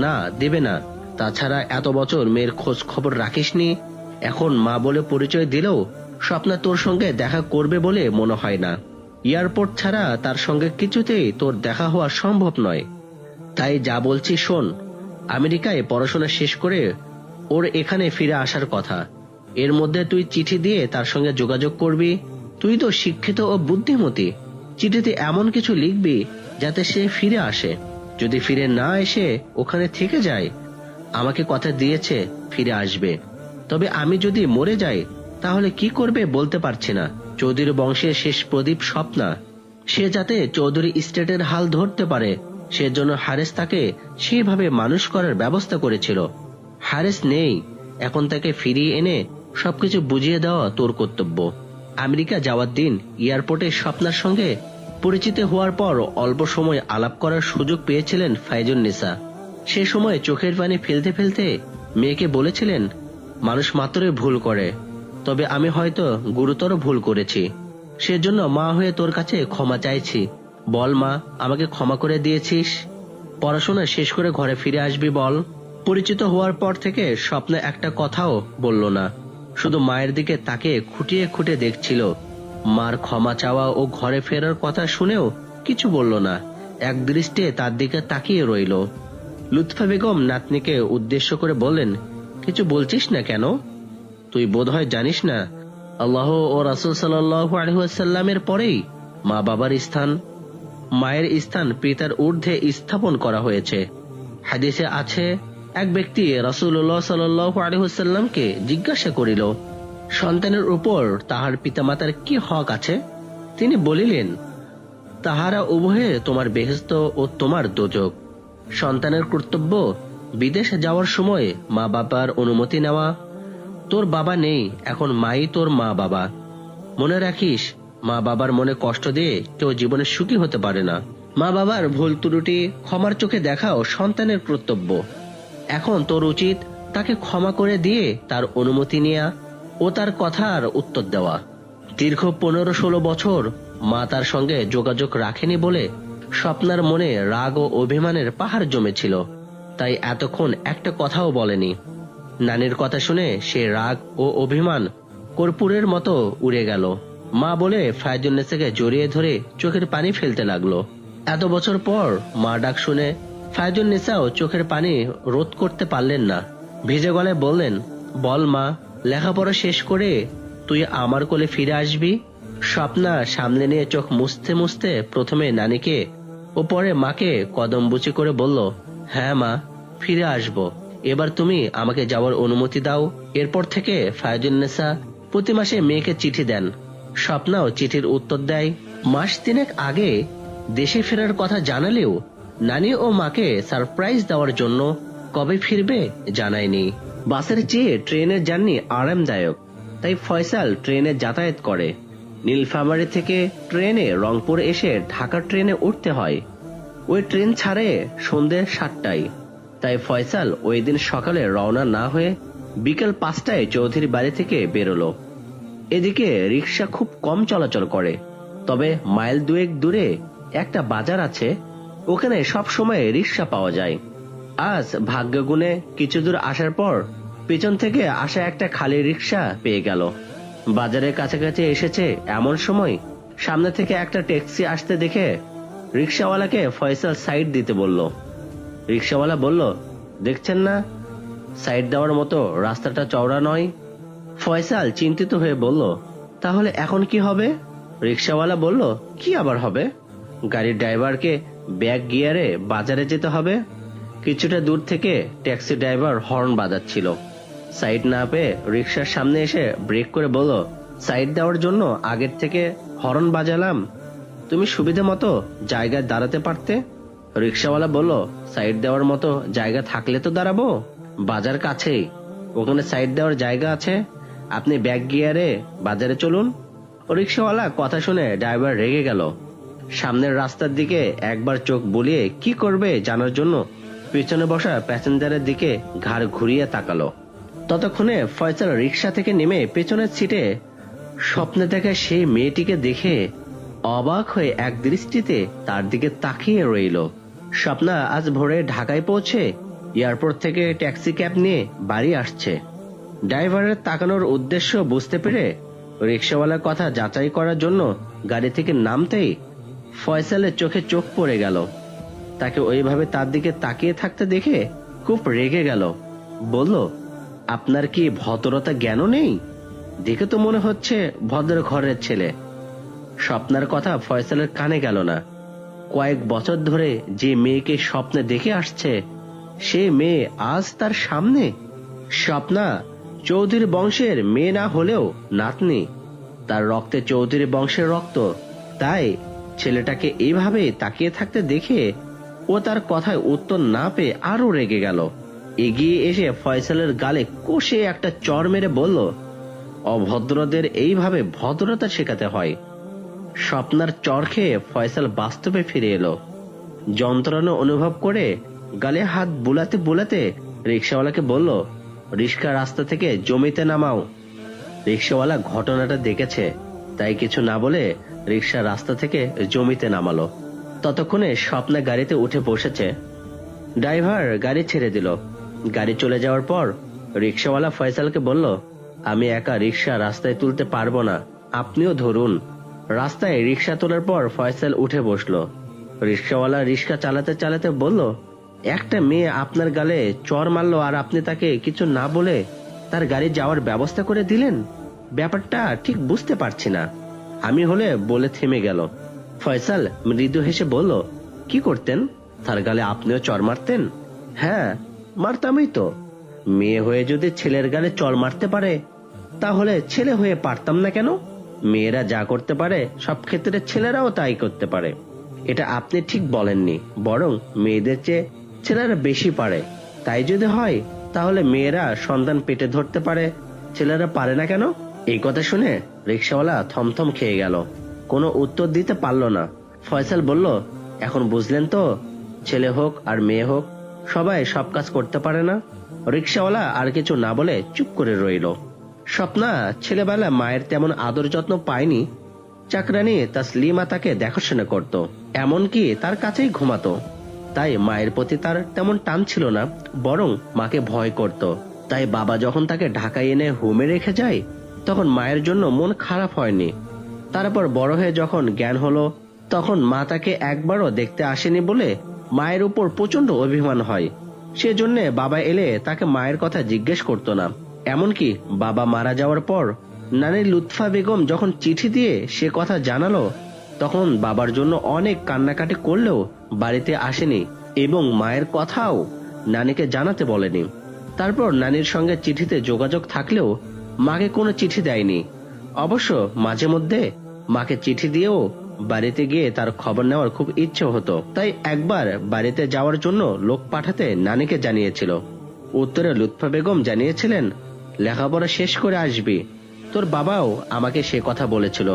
না, দেবে না। তাছাড়া এত বছর মেয়ের খোঁজ খবর রাখিসনি, এখন মা বলে পরিচয় দিলেও স্বপ্না তোর সঙ্গে দেখা করবে বলে মনে হয় না। এয়ারপোর্ট ছাড়া তার সঙ্গে কিছুতেই তোর দেখা হওয়া সম্ভব নয়। তাই যা বলছি শোন, আমেরিকায় পড়াশোনা শেষ করে ওর এখানে ফিরে আসার কথা। এর মধ্যে তুই চিঠি দিয়ে তার সঙ্গে যোগাযোগ করবি। তুই তো শিক্ষিত ও বুদ্ধিমতী, চিঠিতে এমন কিছু লিখবি যাতে সে ফিরে আসে। যদি ফিরে না এসে ওখানে থেকে যায়, আমাকে কথা দিয়েছে ফিরে আসবে। তবে আমি যদি মরে যাই তাহলে কি করবে বলতে পারছি না। চৌধুরী বংশের শেষ প্রদীপ স্বপ্না, সে যাতে চৌধুরী স্টেটের হাল ধরতে পারে সেজন্য হারেস তাকে সেইভাবে মানুষ করার ব্যবস্থা করেছিল। হারেস নেই, এখন তাকে ফিরিয়ে এনে সবকিছু বুঝিয়ে দেওয়া তোর কর্তব্য। আমেরিকা যাওয়ার দিন এয়ারপোর্টে স্বপ্নার সঙ্গে পরিচিত হওয়ার পর অল্প সময় আলাপ করার সুযোগ পেয়েছিলেন ফায়জুন্নেসা। সে সময় চোখের পানি ফেলতে ফেলতে মেয়েকে বলেছিলেন, মানুষ মাত্রই ভুল করে, তবে আমি হয়তো গুরুতর ভুল করেছি। সেজন্য মা হয়ে তোর কাছে ক্ষমা চাইছি। বল মা, আমাকে ক্ষমা করে দিয়েছিস? পড়াশোনা শেষ করে ঘরে ফিরে আসবি বল। পরিচিত হওয়ার পর থেকে স্বপ্নে একটা কথাও বলল না, শুধু মায়ের দিকে তাকে খুঁটিয়ে খুঁটে দেখছিল। মার ক্ষমা চাওয়া ও ঘরে ফেরার কথা শুনেও কিছু বলল না, এক দৃষ্টিতে তার দিকে তাকিয়ে রইল। লুৎফা বেগম নাতনিকে উদ্দেশ্য করে বললেন, কিছু বলছিস না কেন? তুই বোধহয় জানিস না, আল্লাহ ও রাসূল সাল্লাল্লাহু আলাইহি ওয়াসাল্লামের পরেই মা বাবার স্থান, মায়ের স্থান পিতার ঊর্ধ্বে স্থাপন করা হয়েছে। হাদিসে আছে, এক ব্যক্তি রাসূলুল্লাহ সাল্লাল্লাহু আলাইহি ওয়াসাল্লামকে জিজ্ঞাসা করিল, সন্তানের উপর তাহার পিতামাতার কি হক আছে? তিনি বলিলেন, তাহারা উভয়ে তোমার বেহেশত ও তোমার দোজখ। সন্তানের কর্তব্য বিদেশ যাওয়ার সময় মা বাবার অনুমতি নেওয়া, তোর বাবা নেই, এখন মাই তোর মা বাবা। মনে রাখিস, মা বাবার মনে কষ্ট দিয়ে কেউ জীবনে সুখী হতে পারে না। মা বাবার ভুল ত্রুটি ক্ষমার চোখে দেখাও সন্তানের কর্তব্য। এখন তোর উচিত তাকে ক্ষমা করে দিয়ে তার অনুমতি নেওয়া ও তার কথার উত্তর দেওয়া। দীর্ঘ 15-16 বছর মা তার সঙ্গে যোগাযোগ রাখেনি বলে স্বপ্নার মনে রাগ ও অভিমানের পাহাড় জমেছিল, তাই এতক্ষণ একটা কথাও বলেনি। নানির কথা শুনে সে রাগ ও অভিমান কর্পূরের মতো উড়ে গেল। মা বলে ফায়জুন্নেসাকে জড়িয়ে ধরে চোখের পানি ফেলতে লাগলো। এত বছর পর মা ডাক শুনে ফায়জুন্নেসাও চোখের পানি রোধ করতে পারলেন না। ভিজে গলায় বললেন, বল মা, লেখাপড়া শেষ করে তুই আমার কোলে ফিরে আসবি? স্বপ্না সামনে নিয়ে চোখ মুছতে মুছতে প্রথমে নানিকে ও পরে মাকে কদম বুচি করে বলল, হ্যাঁ মা, ফিরে আসব। এবার তুমি আমাকে যাওয়ার অনুমতি দাও। এরপর থেকে ফায়জুন্নেসা প্রতি মাসে মেয়েকে চিঠি দেন। স্বপ্নাও চিঠির উত্তর দেয়। মাস 3 আগে দেশে ফেরার কথা জানালেও নানি ও মাকে সারপ্রাইজ দেওয়ার জন্য কবে ফিরবে জানায়নি। বাসের চেয়ে ট্রেনের জার্নি আরামদায়ক, তাই ফয়সাল ট্রেনে যাতায়াত করে। নীলফামারী থেকে ট্রেনে রংপুর এসে ঢাকার ট্রেনে উঠতে হয়। ওই ট্রেন ছাড়ে সন্ধ্যে 7টায়, তাই ফয়সাল ওই দিন সকালে রওনা না হয়ে বিকেল 5টায় চৌধুরী বাড়ি থেকে বেরোলো। এদিকে রিক্সা খুব কম চলাচল করে, তবে মাইল 2 দূরে একটা বাজার আছে, ওখানে সব সময় রিক্সা পাওয়া যায়। আজ ভাগ্যগুণে কিছু দূর আসার পর পেছন থেকে আসা একটা খালি রিক্সা পেয়ে গেল। বাজারের কাছাকাছি এসেছে এমন সময় সামনে থেকে একটা ট্যাক্সি আসতে দেখে রিক্সাওয়ালাকে ফয়সাল সাইড দিতে বলল। রিক্সাওয়ালা বলল, দেখছেন না, সাইড দেওয়ার মতো রাস্তাটা চওড়া নয়। ফয়সাল চিন্তিত হয়ে বলল, তাহলে এখন কি হবে? রিক্সাওয়ালা বলল, কি আবার হবে? গাড়ির ড্রাইভারকে ব্যাক গিয়ারে বাজারে যেতে হবে। কিছুটা দূর থেকে ট্যাক্সি ড্রাইভার হর্ন বাজাচ্ছিল। সাইড না পেয়ে রিক্সার সামনে এসে ব্রেক করে বলল, সাইড দেওয়ার জন্য আগের থেকে হর্ন বাজালাম, তুমি সুবিধা মতো জায়গায় দাঁড়াতে পারতে। রিক্সাওয়ালা বলল, সাইড দেওয়ার মতো জায়গা থাকলে তো দাঁড়াবো, বাজার কাছেই, ওখানে সাইড দেওয়ার জায়গা আছে, আপনি ব্যাক গিয়ারে বাজারে চলুন। রিক্সাওয়ালা কথা শুনে ড্রাইভার রেগে গেল। সামনের রাস্তার দিকে একবার চোখ বুলিয়ে কি করবে জানার জন্য পিছনে বসা প্যাসেঞ্জারের দিকে ঘাড় ঘুরিয়ে তাকালো। ততক্ষণে ফয়সাল রিক্সা থেকে নেমে পেছনের সিটে স্বপ্নে দেখা সেই মেয়েটিকে দেখে অবাক হয়ে এক দৃষ্টিতে তার দিকে তাকিয়ে রইল। স্বপ্না আজ ভোরে ঢাকায় পৌঁছে এয়ারপোর্ট থেকে ট্যাক্সি ক্যাব নিয়ে বাড়ি আসছে। ড্রাইভারের তাকানোর উদ্দেশ্য বুঝতে পেরে রিক্সাওয়ালার কথা যাচাই করার জন্য গাড়ি থেকে নামতেই ফয়সালের চোখে চোখ পড়ে গেল। তাকে ওইভাবে তার দিকে তাকিয়ে থাকতে দেখে খুব রেগে গেল। বলল, আপনার কি ভদ্রতা জ্ঞানও নেই? দেখে তো মনে হচ্ছে ভদ্র ঘরের ছেলে। স্বপ্নার কথা ফয়সালের কানে গেল না। কয়েক বছর ধরে যে মেয়েকে স্বপ্নে দেখে আসছে, সে মেয়ে আজ তার সামনে। স্বপ্না চৌধুরী বংশের মেয়ে না হলেও নাতনি, তার রক্তে চৌধুরী বংশের রক্ত, তাই ছেলেটাকে এইভাবে তাকিয়ে থাকতে দেখে ও তার কথায় উত্তর না পেয়ে আরো রেগে গেল। এগিয়ে এসে ফয়সালের গালে কষে একটা চড় মেরে বলল, অভদ্রদের এইভাবে ভদ্রতা শেখাতে হয়। স্বপ্নার চড় খেয়ে ফয়সাল বাস্তবে ফিরে এলো। যন্ত্রণা অনুভব করে গালে হাত বুলাতে বুলাতে রিক্সাওয়ালাকে বলল, রিক্সা রাস্তা থেকে জমিতে নামাও। রিক্সাওয়ালা ঘটনাটা দেখেছে, তাই কিছু না বলে রিক্সা রাস্তা থেকে জমিতে নামালো। ততক্ষণে স্বপ্না গাড়িতে উঠে বসেছে। ড্রাইভার গাড়ি ছেড়ে দিল। গাড়ি চলে যাওয়ার পর রিক্সাওয়ালা ফয়সালকে বলল, আমি একা রিক্সা রাস্তায় তুলতে পারবো না, আপনিও ধরুন। রাস্তায় রিক্সা তোলার পর ফয়সাল উঠে বসলো। রিক্সাওয়ালা রিক্সা চালাতে চালাতে বলল, একটা মেয়ে আপনার গালে চড় মারলো আর আপনি তাকে কিছু না বলে তার গাড়ি যাওয়ার ব্যবস্থা করে দিলেন? ব্যাপারটা ঠিক বুঝতে পারছি না। আমি হলে বলে থেমে গেল। ফয়সাল মৃদু হেসে বলল, কি করতেন? তার গালে আপনিও চড় মারতেন? হ্যাঁ, মারতামই তো। মেয়ে হয়ে যদি ছেলের গালে চড় মারতে পারে, তাহলে ছেলে হয়ে পারতাম না কেন? মেয়েরা যা করতে পারে সব ক্ষেত্রে ছেলেরাও তাই করতে পারে। এটা আপনি ঠিক বলেননি, বরং মেয়েদের চেয়ে ছেলেরা বেশি পারে। তাই যদি হয় তাহলে মেয়েরা সন্তান পেটে ধরতে পারে, ছেলেরা পারে না কেন? এই কথা শুনে রিক্সাওয়ালা থমথম খেয়ে গেল, কোনো উত্তর দিতে পারল না। ফয়সাল বলল, এখন বুঝলেন তো, ছেলে হোক আর মেয়ে হোক সবাই সব কাজ করতে পারে না। রিক্সাওয়ালা আর কিছু না বলে চুপ করে রইল। স্বপ্না ছেলেবেলা মায়ের তেমন আদর যত্ন পায়নি। চাকরানি তাসলিমা তাকে দেখাশোনা করত, এমনকি তার কাছেই ঘুমাতো। তাই মায়ের প্রতি তার তেমন টান ছিল না, বরং মাকে ভয় করত। তাই বাবা যখন তাকে ঢাকায় এনে হোমে রেখে যায়, তখন মায়ের জন্য মন খারাপ হয়নি। তারপর বড় হয়ে যখন জ্ঞান হলো, তখন মা তাকে একবারও দেখতে আসেনি বলে মায়ের উপর প্রচন্ড অভিমান হয়। সেজন্য বাবা এলে তাকে মায়ের কথা জিজ্ঞেস করতো না। এমনকি বাবা মারা যাওয়ার পর নানি লুৎফা বেগম যখন চিঠি দিয়ে সে কথা জানালো, তখন বাবার জন্য অনেক কান্নাকাটি করলেও বাড়িতে আসেনি এবং মায়ের কথাও নানিকে জানাতে বলেনি। তারপর নানির সঙ্গে চিঠিতে যোগাযোগ থাকলেও মাকে কোনো চিঠি দেয়নি। অবশ্য মাঝে মধ্যে মাকে চিঠি দিয়েও বাড়িতে গিয়ে তার খবর নেওয়ার খুব ইচ্ছে হতো। তাই একবার বাড়িতে যাওয়ার জন্য লোক পাঠাতে নানিকে জানিয়েছিল। উত্তরে লুৎফা বেগম জানিয়েছিলেন, লেখাপড়া শেষ করে আসবি। তোর বাবাও আমাকে সে কথা বলেছিল।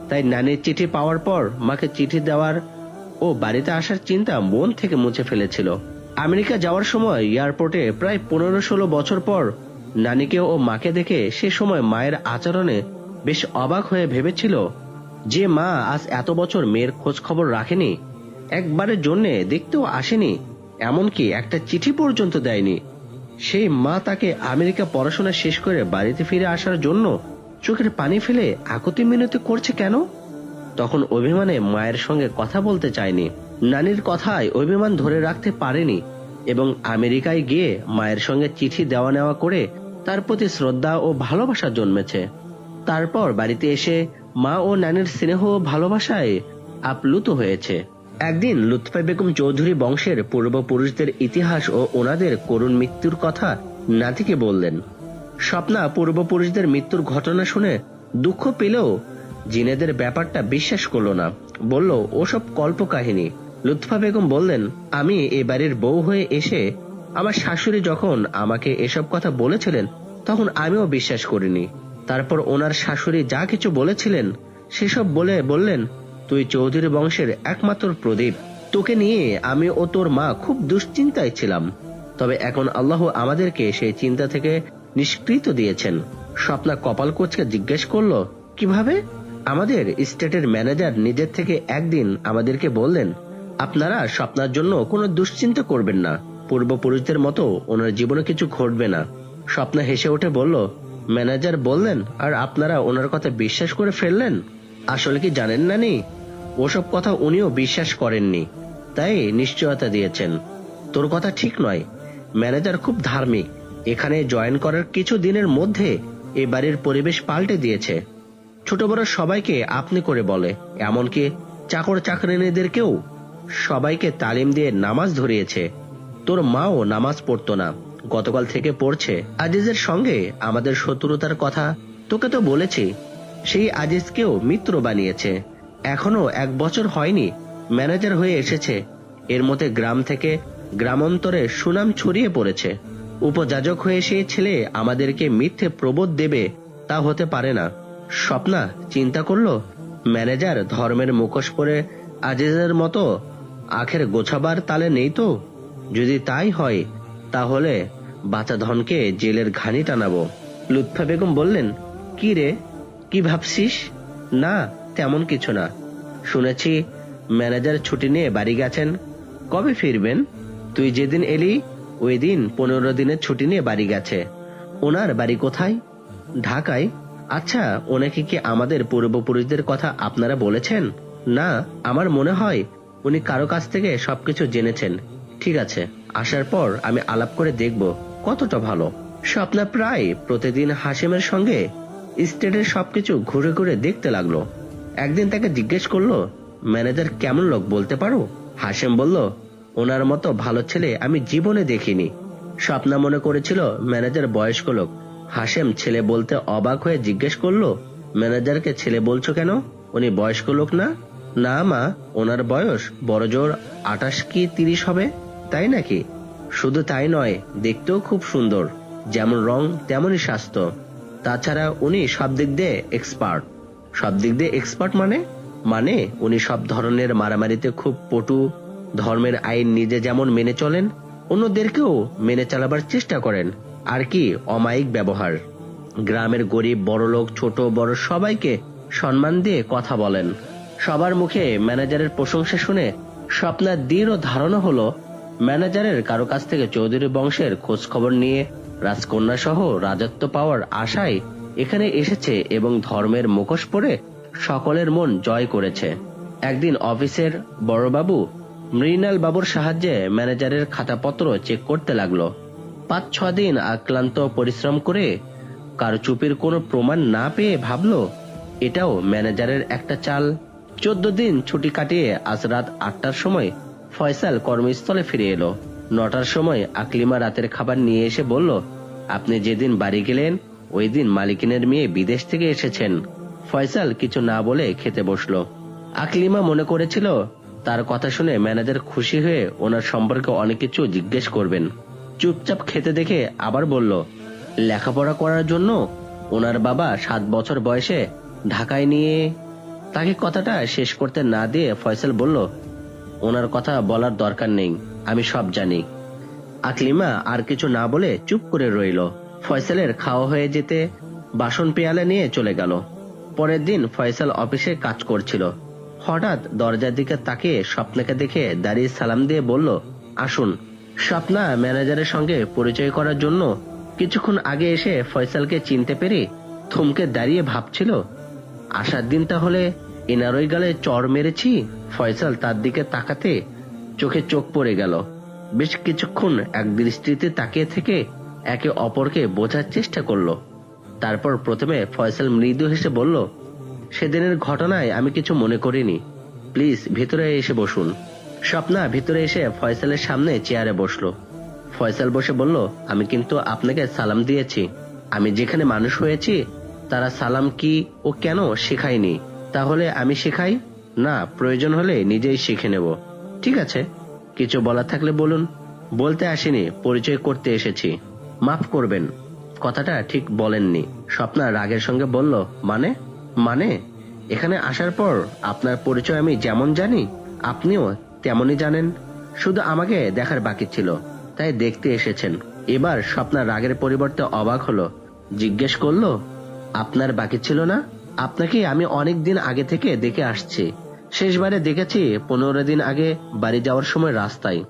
তাই নানির চিঠি পাওয়ার পর মাকে চিঠি দেওয়ার ও বাড়িতে আসার চিন্তা মন থেকে মুছে ফেলেছিল। আমেরিকা যাওয়ার সময় এয়ারপোর্টে প্রায় 15-16 বছর পর নানিকে ও মাকে দেখে সে সময় মায়ের আচরণে বেশ অবাক হয়ে ভেবেছিল যে মা আজ এত বছর মেয়ের খোঁজ খবর রাখেনি, একবারের জন্য দেখতেও আসেনি, এমনকি একটা চিঠি পর্যন্ত দেয়নি। সেই মা তাকে আমেরিকা পড়াশোনা শেষ করে বাড়িতে ফিরে আসার জন্য চোখের পানি ফেলে আকুতি মিনতি করছে কেন? তখন অভিমানে মায়ের সঙ্গে কথা বলতে চায়নি। নানির কথায় অভিমান ধরে রাখতে পারেনি এবং আমেরিকায় গিয়ে মায়ের সঙ্গে চিঠি দেওয়া নেওয়া করে তার প্রতি শ্রদ্ধা ও ভালোবাসা জন্মেছে। তারপর বাড়িতে এসে মা ও নানির স্নেহ ও ভালোবাসায় আপ্লুত হয়েছে। একদিন লুৎফা বেগম চৌধুরী বংশের পূর্বপুরুষদের ইতিহাস ও ওনাদের করুণ মৃত্যুর কথা নাতিকে বললেন। স্বপ্না পূর্বপুরুষদের মৃত্যুর ঘটনা শুনে দুঃখ পেলেও জিনেদের ব্যাপারটা বিশ্বাস করল না, বলল ওসব কল্পকাহিনী। লুৎফা বেগম বললেন, আমি এ বাড়ির বউ হয়ে এসে আমার শাশুড়ি যখন আমাকে এসব কথা বলেছিলেন তখন আমিও বিশ্বাস করিনি। তারপর ওনার শাশুড়ি যা কিছু বলেছিলেন সেসব বলে বললেন, তুই চৌধুরী বংশের একমাত্র প্রদীপ, তোকে নিয়ে আমি ও তোর মা খুব দুশ্চিন্তায় ছিলাম। তবে এখন আল্লাহ আমাদেরকে সেই চিন্তা থেকে নিষ্কৃত দিয়েছেন। স্বপ্না কপাল কোচকে জিজ্ঞেস করলো, কিভাবে? আমাদের স্টেটের ম্যানেজার নিজের থেকে একদিন আমাদেরকে বললেন, আপনারা স্বপ্নার জন্য কোনো দুশ্চিন্তা করবেন না, পূর্বপুরুষদের মতো ওনার জীবনে কিছু ঘটবে না। স্বপ্না হেসে উঠে বলল, ম্যানেজার বললেন আর আপনারা ওনার কথা বিশ্বাস করে ফেললেন? আসলে কি জানেন নানি, ওসব কথা উনিও বিশ্বাস করেননি, তাই নিশ্চয়তা দিয়েছেন। তোর কথা ঠিক নয়, ম্যানেজার খুব ধার্মিক। এখানে জয়েন করার কিছু দিনের মধ্যে এই বাড়ির পরিবেশ পাল্টে দিয়েছে। ছোট বড় সবাইকে আপনি করে বলে, এমনকি চাকর চাকরানীদেরকেও সবাইকে তালিম দিয়ে নামাজ ধরিয়েছে। তোর মাও নামাজ পড়তো না, গতকাল থেকে পড়ছে। আজিজের সঙ্গে আমাদের শত্রুতার কথা তোকে তো বলেছি, সেই আজিজকেও মিত্র বানিয়েছে। এখনো 1 বছর হয়নি ম্যানেজার হয়ে এসেছে, এর মধ্যে গ্রাম থেকে গ্রামান্তরে সুনাম ছড়িয়ে পড়েছে। উপযাজক হয়ে সেই ছেলে আমাদেরকে মিথ্যে প্রবোধ দেবে তা হতে পারে না। স্বপ্না চিন্তা করলো, ম্যানেজার ধর্মের মুখোশ পরে আজিজের মতো আখের গোছাবার তালে নেই তো? যদি তাই হয় তাহলে বাচ্চা ধনকে জেলের ঘানি টানাবো। লুৎফা বেগম বললেন, কি রে, কি ভাবছিস? না তেমন কিছু না। শুনেছি ম্যানেজার ছুটি নিয়ে বাড়ি গেছেন, কবে ফিরবেন? তুই যেদিন এলি ওই দিন 15 দিনের ছুটি নিয়ে বাড়ি গেছে। ওনার বাড়ি কোথায়? ঢাকায়। আচ্ছা, ওনাকে কি আমাদের পূর্বপুরুষদের কথা আপনারা বলেছেন? না, আমার মনে হয় উনি কারো কাছ থেকে সবকিছু জেনেছেন। ঠিক আছে, আসার পর আমি আলাপ করে দেখব কতটা ভালো। স্বপ্না প্রায় প্রতিদিন হাসিমের সঙ্গে স্টেটের সবকিছু ঘুরে ঘুরে দেখতে লাগলো। একদিন তাকে জিজ্ঞেস করলো, ম্যানেজার কেমন লোক বলতে পারো? হাসিম বলল, ওনার মতো ভালো ছেলে আমি জীবনে দেখিনি। স্বপ্না মনে করেছিল ম্যানেজার বয়স্ক লোক। হাসিম ছেলে বলতে অবাক হয়ে জিজ্ঞেস করলো, ম্যানেজারকে ছেলে বলছো কেন? উনি বয়স্ক লোক না? না মা, ওনার বয়স বড় জোর 28 কি 30 হবে। তাই নাকি? শুধু তাই নয়, দেখতেও খুব সুন্দর, যেমন রং তেমনই স্বাস্থ্য। তাছাড়া উনি সব দিক দিয়ে এক্সপার্ট। সব দিক দিয়ে এক্সপার্ট মানে উনি সব ধরনের মারামারিতে খুব পটু। ধর্মের আইন নিজে যেমন মেনে চলেন, অন্যদেরকেও মেনে চালাবার চেষ্টা করেন। আর কি অমায়িক ব্যবহার। গ্রামের গরিব বড়লোক ছোট বড় সবাইকে সম্মান দিয়ে কথা বলেন। সবার মুখে ম্যানেজারের প্রশংসা শুনে স্বপ্নার দৃঢ় ধারণা হলো ম্যানেজারের কারো কাছ থেকে চৌধুরী বংশের খোঁজ খবর নিয়ে রাজকন্যা সহ রাজত্ব পাওয়ার আশায় এখানে এসেছে এবং ধর্মের মুখোশ পরে সকলের মন জয় করেছে। একদিন অফিসের বড়বাবু মৃণাল বাবুর সাহায্যে ম্যানেজারের খাতাপত্র চেক করতে লাগলো। 5-6 দিন আক্লান্ত পরিশ্রম করে কারচুপির কোনো প্রমাণ না পেয়ে ভাবলো এটাও ম্যানেজারের একটা চাল। 14 দিন ছুটি কাটিয়ে আজ রাত 8টার সময় ফয়সাল কর্মস্থলে ফিরে এলো। 9টার সময় আকলিমা রাতের খাবার নিয়ে এসে বলল, আপনি যেদিন বাড়ি গেলেন ওই দিন মালিকিনের মেয়ে বিদেশ থেকে এসেছেন। ফয়সাল কিছু না বলে খেতে বসলো। আকলিমা মনে করেছিল তার কথা শুনে ম্যানেজার খুশি হয়ে ওনার সম্পর্কে অনেক কিছু জিজ্ঞেস করবেন। চুপচাপ খেতে দেখে আবার বলল, লেখাপড়া করার জন্য ওনার বাবা 7 বছর বয়সে ঢাকায় নিয়ে। তাকে কথাটা শেষ করতে না দিয়ে ফয়সাল বলল, ওনার কথা বলার দরকার নেই, আমি সব জানি। আকলিমা আর কিছু না বলে চুপ করে রইল। ফয়সালের খাওয়া হয়ে যেতে বাসন পেয়ালা নিয়ে চলে গেল। পরের দিন ফয়সাল অফিসে কাজ করছিল। হঠাৎ দরজার দিকে তাকিয়ে স্বপ্নাকে দেখে দাঁড়িয়ে সালাম দিয়ে বলল, আসুন। স্বপ্না ম্যানেজারের সঙ্গে পরিচয় করার জন্য কিছুক্ষণ আগে এসে ফয়সালকে চিনতে পেরে থমকে দাঁড়িয়ে ভাবছিল, আসার দিন তাহলে এনারই গালে চড় মেরেছি। ফয়সাল তার দিকে তাকাতে চোখে চোখ পড়ে গেল। বেশ কিছুক্ষণ এক দৃষ্টিতে তাকিয়ে থেকে একে অপরকে বোঝার চেষ্টা করলো। তারপর প্রথমে ফয়সাল মৃদু হেসে বলল, সেদিনের ঘটনায় আমি কিছু মনে করিনি, প্লিজ ভিতরে এসে বসুন। স্বপ্না ভিতরে এসে ফয়সালের সামনে চেয়ারে বসলো। ফয়সাল বসে বলল, আমি কিন্তু আপনাকে সালাম দিয়েছি। আমি যেখানে মানুষ হয়েছি তারা সালাম কি ও কেন শেখায়নি, তাহলে আমি শেখাই না? প্রয়োজন হলে নিজেই শিখে নেব। ঠিক আছে, কিছু বলা থাকলে বলুন। বলতে আসিনি, পরিচয় করতে এসেছি। মাফ করবেন, কথাটা ঠিক বলেননি। স্বপ্না রাগের সঙ্গে বলল, মানে এখানে আসার পর আপনার পরিচয় আমি যেমন জানি আপনিও তেমনই জানেন, শুধু আমাকে দেখার বাকি ছিল, তাই দেখতে এসেছেন। এবার স্বপ্না রাগের পরিবর্তে অবাক হলো, জিজ্ঞেস করলো, আপনার বাকি ছিল না? আপনাকে আমি অনেক দিন আগে থেকে দেখে আসছি। শেষবারে দেখেছি 15 দিন আগে বাড়ি যাওয়ার সময় রাস্তায়।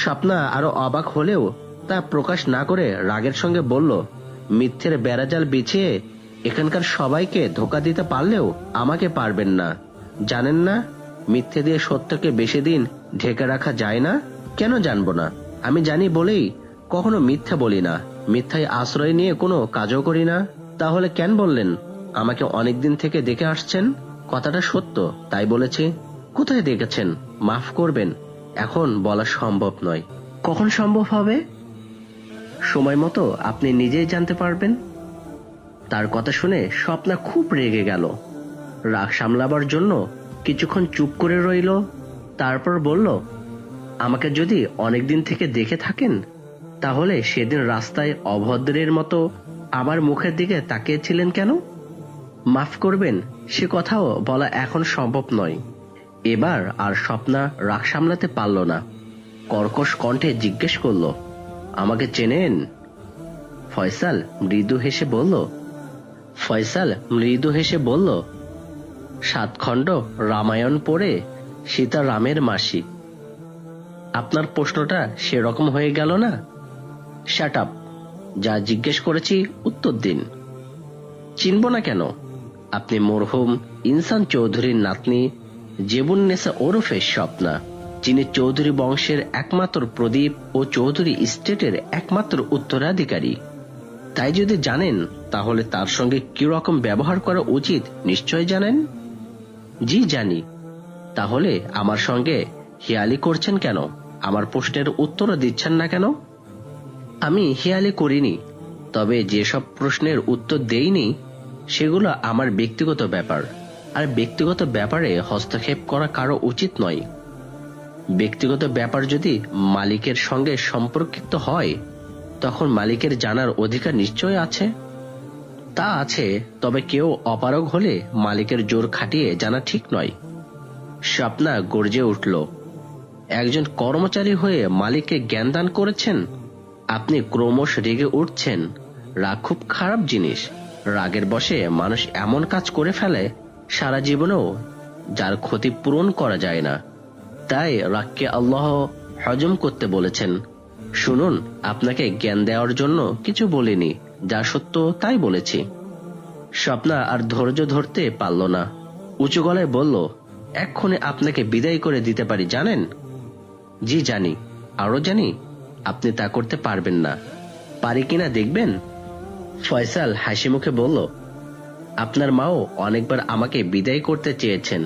স্বপ্না আরো অবাক হলেও তা প্রকাশ না করে রাগের সঙ্গে বলল, মিথ্যের বেড়াজাল বিছিয়ে এখানকার সবাইকে ধোকা দিতে পারলেও আমাকে পারবেন না। জানেন না, মিথ্যে দিয়ে সত্যকে বেশি দিন ঢেকে রাখা যায় না? কেন জানবো না? আমি জানি বলেই কখনো মিথ্যা বলি না, মিথ্যায় আশ্রয় নিয়ে কোনো কাজও করি না। তাহলে কেন বললেন আমাকে অনেকদিন থেকে দেখে আসছেন? কথাটা সত্য, তাই বলেছি। কোথায় দেখেছেন? মাফ করবেন, এখন বলা সম্ভব নয়। কখন সম্ভব হবে? সময় মতো আপনি নিজেই জানতে পারবেন। তার কথা শুনে স্বপ্না খুব রেগে গেল। রাগ সামলাবার জন্য কিছুক্ষণ চুপ করে রইল। তারপর বলল, আমাকে যদি অনেকদিন থেকে দেখে থাকেন তাহলে সেদিন রাস্তায় অভদ্রের মতো আমার মুখের দিকে তাকিয়েছিলেন কেন? মাফ করবেন, সে কথাও বলা এখন সম্ভব নয়। এবার আর স্বপ্না রাগ সামলাতে পারল না। কর্কশ কণ্ঠে জিজ্ঞেস করল, আমাকে চেনেন? ফয়সাল মৃদু হেসে বলল, 7 খণ্ড রামায়ণ পড়ে সীতা রামের মাসি। আপনার প্রশ্নটা সেরকম হয়ে গেল না? শাট আপ, যা জিজ্ঞেস করেছি উত্তর দিন। চিনব না কেন? আপনি মরহুম ইনসান চৌধুরীর নাতনি জেবুন্নেসা ওরফে স্বপ্না, যিনি চৌধুরী বংশের একমাত্র প্রদীপ ও চৌধুরী স্টেটের একমাত্র উত্তরাধিকারী। তাই যদি জানেন তাহলে তার সঙ্গে কিরকম ব্যবহার করা উচিত নিশ্চয় জানেন। জি জানি। তাহলে আমার সঙ্গে হেয়ালি করছেন কেন? আমার প্রশ্নের উত্তরও দিচ্ছেন না কেন? আমি হেয়ালি করিনি, তবে যেসব প্রশ্নের উত্তর দেইনি সেগুলো আমার ব্যক্তিগত ব্যাপার, আর ব্যক্তিগত ব্যাপারে হস্তক্ষেপ করা কারো উচিত নয়। ব্যক্তিগত ব্যাপার যদি মালিকের সঙ্গে সম্পর্কিত হয় তখন মালিকের জানার অধিকার নিশ্চয় আছে। তা আছে, তবে কেউ অপারগ হলে মালিকের জোর খাটিয়ে জানা ঠিক নয়। স্বপ্না গর্জে উঠল, একজন কর্মচারী হয়ে মালিককে জ্ঞান দান করেছেন? আপনি ক্রমশ রেগে উঠছেন। রাগ খুব খারাপ জিনিস। রাগের বশে মানুষ এমন কাজ করে ফেলে সারা জীবনেও যার ক্ষতি পূরণ করা যায় না। তাই রাগকে আল্লাহ হজম করতে বলেছেন। শুনুন, আপনাকে জ্ঞান দেওয়ার জন্য কিছু বলিনি, যা সত্য তাই বলেছি। স্বপ্না আর ধৈর্য ধরতে পারল না, উঁচু গলায় বলল, এক্ষুনি আপনাকে বিদায় করে দিতে পারি, জানেন? জি জানি, আরো জানি। আপনি তা করতে পারবেন না। পারি কিনা দেখবেন। ফয়সাল হাসি মুখে বলল, আপনার মাও অনেকবার আমাকে বিদায় করতে চেয়েছেন,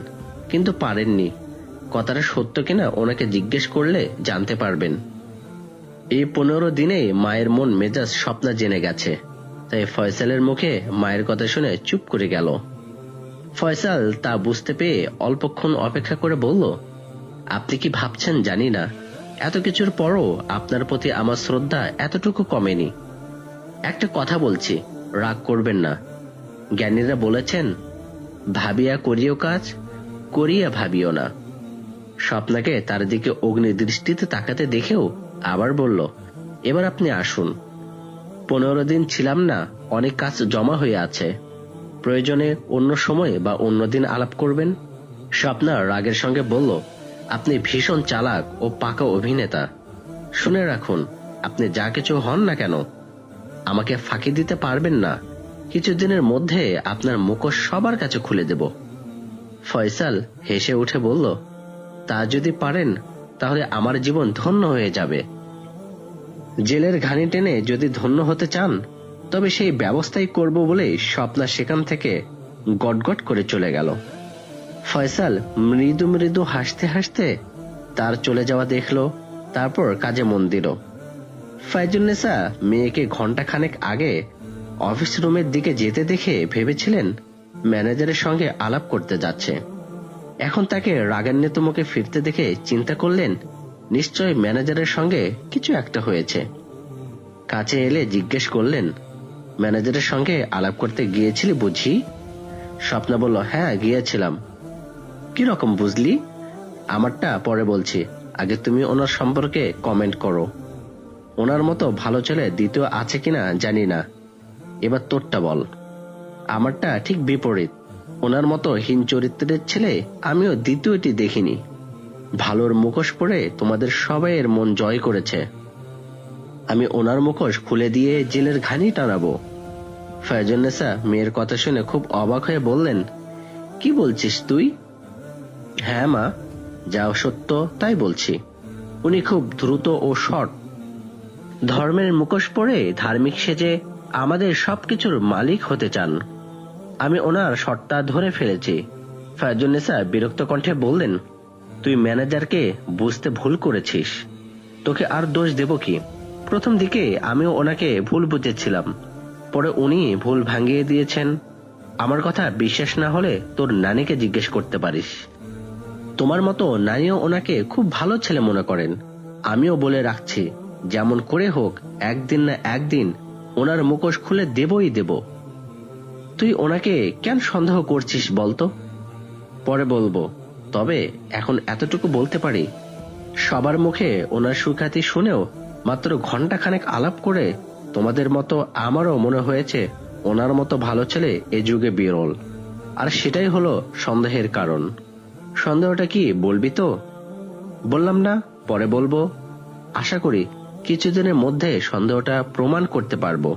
কিন্তু পারেননি। কথাটা সত্য কিনা ওনাকে জিজ্ঞেস করলে জানতে পারবেন। এই 15 দিনে মায়ের মন মেজাজ স্বপ্না জেনে গেছে, তাই ফয়সালের মুখে মায়ের কথা শুনে চুপ করে গেল। ফয়সাল তা বুঝতে পেয়ে অল্পক্ষণ অপেক্ষা করে বলল, আপনি কি ভাবছেন জানি না, এত কিছুর পরও আপনার প্রতি আমার শ্রদ্ধা এতটুকু কমেনি। একটা কথা বলছি, রাগ করবেন না। জ্ঞানীরা বলেছেন, ভাবিয়া করিও কাজ, করিয়া ভাবিও না। স্বপ্নাকে তার দিকে অগ্নি দৃষ্টিতে তাকাতে দেখেও আবার বলল, এবার আপনি আসুন। 15 দিন ছিলাম না, অনেক কাজ জমা হয়ে আছে। প্রয়োজনে অন্য সময় বা অন্য দিন আলাপ করবেন। স্বপ্না রাগের সঙ্গে বলল, আপনি ভীষণ চালাক ও পাকা অভিনেতা। শুনে রাখুন, আপনি যা কিছু হন না কেন, আমাকে ফাঁকি দিতে পারবেন না। কিছুদিনের মধ্যে আপনার মুখোশ সবার কাছে খুলে দেব। ফয়সাল হেসে উঠে বলল, তা যদি পারেন তাহলে আমার জীবন ধন্য হয়ে যাবে। জেলের ঘানি টেনে যদি ধন্য হতে চান তবে সেই ব্যবস্থাই করব বলে স্বপ্না সেখান থেকে গটগট করে চলে গেল। ফয়সাল মৃদু মৃদু হাসতে হাসতে তার চলে যাওয়া দেখল, তারপর কাজে মন দিল। ফাইজুন্নেসা মেয়েকে ঘন্টাখানেক আগে অফিস রুমের দিকে যেতে দেখে ভেবেছিলেন ম্যানেজারের সঙ্গে আলাপ করতে যাচ্ছে। এখন তাকে রাগান্বিত মুখে ফিরতে দেখে চিন্তা করলেন, নিশ্চয় ম্যানেজারের সঙ্গে কিছু একটা হয়েছে। কাছে এলে জিজ্ঞেস করলেন, ম্যানেজারের সঙ্গে আলাপ করতে গিয়েছিলি বুঝি? স্বপ্না বলল, হ্যাঁ গিয়েছিলাম। কি রকম বুঝলি? আমারটা পরে বলছি, আগে তুমি ওনার সম্পর্কে কমেন্ট করো। ওনার মতো ভালো ছেলে দ্বিতীয় আছে কিনা জানি না, এবার তোরটা বল। আমারটা ঠিক বিপরীত। ওনার মতো হীন চরিত্রের ছেলে আমিও দ্বিতীয়টি দেখিনি। ভালোর মুখোশ পরে তোমাদের সবাইয়ের মন জয় করেছে। আমি ওনার মুখোশ খুলে দিয়ে জেলের ঘানি টানাবো। ফায়জুন্নেসা মেয়ের কথা শুনে খুব অবাক হয়ে বললেন, কি বলছিস তুই? হ্যাঁ মা, যা সত্য তাই বলছি। উনি খুব দ্রুত ও সৎ। ধর্মের মুখোশ পরে ধার্মিক সেজে আমাদের সবকিছুর মালিক হতে চান। আমি ওনার সৎটা ধরে ফেলেছি। ফায়জুন্নেসা বিরক্ত কণ্ঠে বললেন, তুই ম্যানেজারকে বুঝতে ভুল করেছিস। তোকে আর দোষ দেব কি? প্রথম দিকে আমিও ওনাকে ভুল বুঝেছিলাম, পরে উনি ভুল ভাঙিয়ে দিয়েছেন। আমার কথা বিশ্বাস না হলে তোর নানিকে জিজ্ঞেস করতে পারিস। তোমার মতো নানিও ওনাকে খুব ভালো ছেলে মনে করেন। আমিও বলে রাখছি, যেমন করে হোক একদিন না একদিন ওনার মুখোশ খুলে দেবই দেব। তুই ওনাকে কেন সন্দেহ করছিস বলতো? পরে বলবো, তবে এখন এতটুকু বলতে পারি, সবার মুখে ওনার সুখ্যাতি শুনেও মাত্র ঘন্টাখানেক আলাপ করে তোমাদের মতো আমারও মনে হয়েছে ওনার মতো ভালো ছেলে এ যুগে বিরল। আর সেটাই হলো সন্দেহের কারণ। সন্দেহটা কি বলবি তো? বললাম না, পরে বলবো। আশা করি কিছুদিনের মধ্যে সন্দেহটা প্রমাণ করতে পারবো।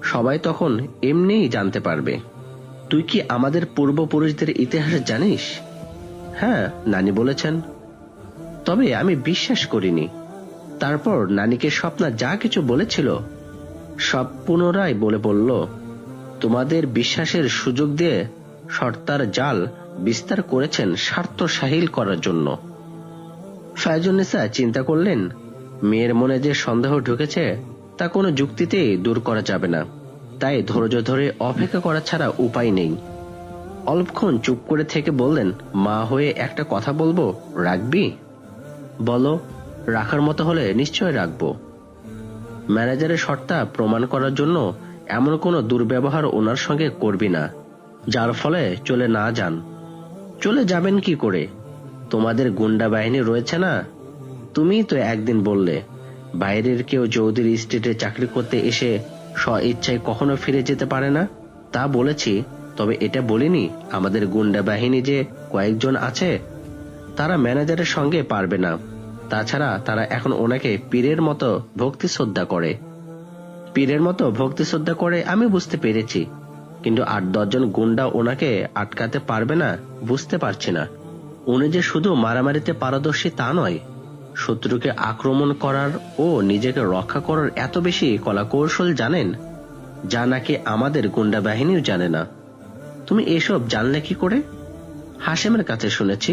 সবাই তখন এমনিই জানতে পারবে। তুই কি আমাদের পূর্বপুরুষদের ইতিহাস জানিস? হ্যাঁ, নানি বলেছেন। তবে আমি বিশ্বাস করিনি। তারপর নানিকে স্বপ্না যা কিছু বলেছিল সব পুনরায় বলে বলল, তোমাদের বিশ্বাসের সুযোগ দিয়ে সর্তার জাল বিস্তার করেছেন স্বার্থ সাহিল করার জন্য। ফায়জুন্নেসা চিন্তা করলেন, মেয়ের মনে যে সন্দেহ ঢুকেছে তা কোনো যুক্তিতেই দূর করা যাবে না। তাই ধৈর্য ধরে অপেক্ষা করা ছাড়া উপায় নেই। অল্পক্ষণ চুপ করে থেকে বললেন, মা হয়ে একটা কথা বলবো, রাখবি? বলো। রাখার মতো হলে নিশ্চয় রাখবো। ম্যানেজারের সত্তা প্রমাণ করার জন্য এমন কোনো দুর্ব্যবহার ওনার সঙ্গে করবি না যার ফলে চলে না যান। চলে যাবেন কি করে? তোমাদের গুন্ডা বাহিনী রয়েছে না? তুমিই তো একদিন বললে বাইরের কেউ চৌধুরী স্টেটে চাকরি করতে এসে স্ব ইচ্ছায় কখনো ফিরে যেতে পারে না। তা বলেছি, তবে এটা বলিনি আমাদের গুন্ডা বাহিনী যে কয়েকজন আছে তারা ম্যানেজারের সঙ্গে পারবে না। তাছাড়া তারা এখন ওনাকে পীরের মতো ভক্তি শ্রদ্ধা করে। পীরের মতো ভক্তি শ্রদ্ধা করে আমি বুঝতে পেরেছি, কিন্তু 8-10 জন গুন্ডা ওনাকে আটকাতে পারবে না বুঝতে পারছি না। উনি যে শুধু মারামারিতে পারদর্শী তা নয়, শত্রুকে আক্রমণ করার ও নিজেকে রক্ষা করার এত বেশি কলাকৌশল জানেন যা নাকি আমাদের গুন্ডা বাহিনীও জানে না। তুমি এসব জানলে কি করে? হাশেমের কাছে শুনেছি।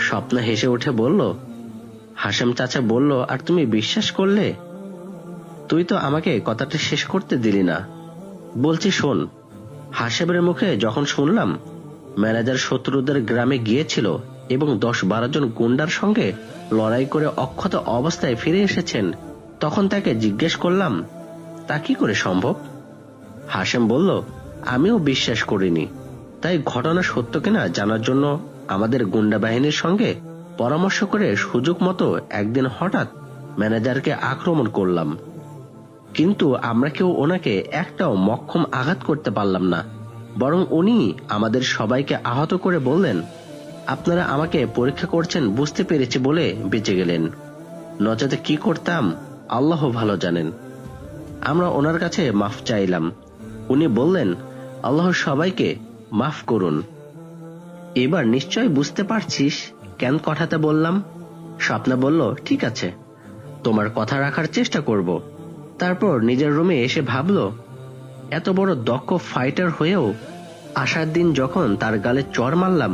স্বপ্ন হেসে উঠে বলল। হাশেম চাচা বলল, আর তুমি বিশ্বাস করলে? তুই তো আমাকে কথাটা শেষ করতে দিলি না। বলছি শোন। হাশেমের মুখে যখন শুনলাম ম্যানেজার শত্রুদের গ্রামে গিয়েছিল এবং 10-12 জন গুন্ডার সঙ্গে লড়াই করে অক্ষত অবস্থায় ফিরে এসেছেন, তখন তাকে জিজ্ঞেস করলাম তা কি করে সম্ভব। হাশেম বলল, আমিও বিশ্বাস করিনি। তাই ঘটনা সত্য কিনা জানার জন্য আমাদের গুন্ডা বাহিনীর সঙ্গে পরামর্শ করে সুযোগ মতো একদিন হঠাৎ ম্যানেজারকে আক্রমণ করলাম, কিন্তু আমরা কেউ ওনাকে একটাও মক্ষম আঘাত করতে পারলাম না। বরং উনি আমাদের সবাইকে আহত করে বললেন, আপনারা আমাকে পরীক্ষা করছেন বুঝতে পেরেছি বলে বেঁচে গেলেন, নচেত কি করতাম আল্লাহ ভালো জানেন। আমরা ওনার কাছে মাফ চাইলাম। উনি বললেন, আল্লাহ সবাইকে মাফ করুন। এবার নিশ্চয় বুঝতে পারছিস কেন কথাটা বললাম। স্বপ্না বলল, ঠিক আছে, তোমার কথা রাখার চেষ্টা করব। তারপর নিজের রুমে এসে ভাবল, এত বড় দক্ষ ফাইটার হয়েও আসার দিন যখন তার গালে চড় মারলাম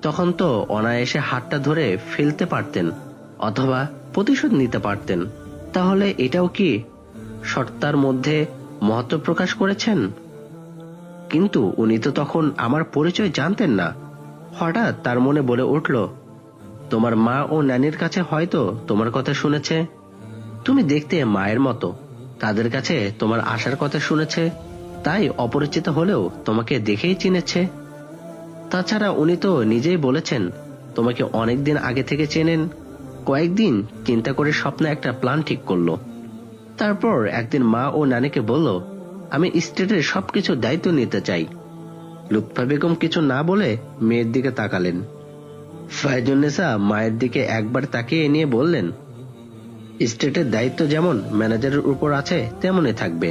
তখন তো অনায়াসে হাতটা ধরে ফেলতে পারতেন অথবা প্রতিশোধ নিতে পারতেন। তাহলে এটাও কি সত্তার মধ্যে মহত্ব প্রকাশ করেছেন? কিন্তু উনি তো তখন আমার পরিচয় জানতেন না। হঠাৎ তার মনে বলে উঠল, তোমার মা ও নানির কাছে হয়তো তোমার কথা শুনেছে। তুমি দেখতে মায়ের মতো, তাদের কাছে তোমার আসার কথা শুনেছে, তাই অপরিচিত হলেও তোমাকে দেখেই চিনেছে। তাছাড়া উনি তো নিজেই বলেছেন তোমাকে অনেকদিন আগে থেকে চেনেন। কয়েকদিন চিন্তা করে স্বপ্নে একটা প্ল্যান ঠিক করলো। তারপর একদিন মা ও নানিকে বলল, আমি স্টেটের সবকিছু দায়িত্ব নিতে চাই। লুৎফা বেগম কিছু না বলে মেয়ের দিকে তাকালেন। ফায়জুন্নেসা মায়ের দিকে একবার তাকিয়ে নিয়ে বললেন, স্টেটের দায়িত্ব যেমন ম্যানেজারের উপর আছে তেমনই থাকবে,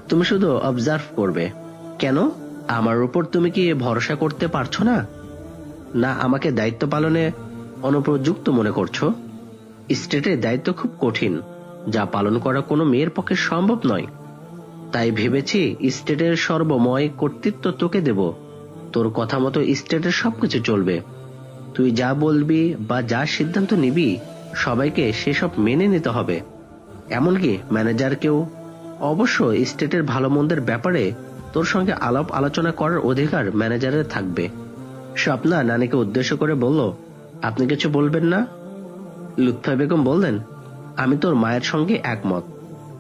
তুমি শুধু অবজার্ভ করবে। কেন, আমার উপর তুমি কি ভরসা করতে পারছো না? না আমাকে দায়িত্ব পালনে অনুপযুক্ত মনে করছো? স্টেটের দায়িত্ব খুব কঠিন, যা পালন করা কোনো মেয়ের পক্ষে সম্ভব নয়। তাই ভেবেছি স্টেটের সর্বময় কর্তৃত্ব তোকে দেব। তোর কথা মতো স্টেটের সবকিছু চলবে। তুই যা বলবি বা যা সিদ্ধান্ত নিবি সবাইকে সেসব মেনে নিতে হবে, এমনকি ম্যানেজারকেও। অবশ্য স্টেটের ভালো মন্দের ব্যাপারে তোর সঙ্গে আলাপ আলোচনা করার অধিকার ম্যানেজারের থাকবে। স্বপ্না নানিকে উদ্দেশ্য করে বলল, আপনি কিছু বলবেন না? লুৎফা বেগম বললেন, আমি তোর মায়ের সঙ্গে একমত।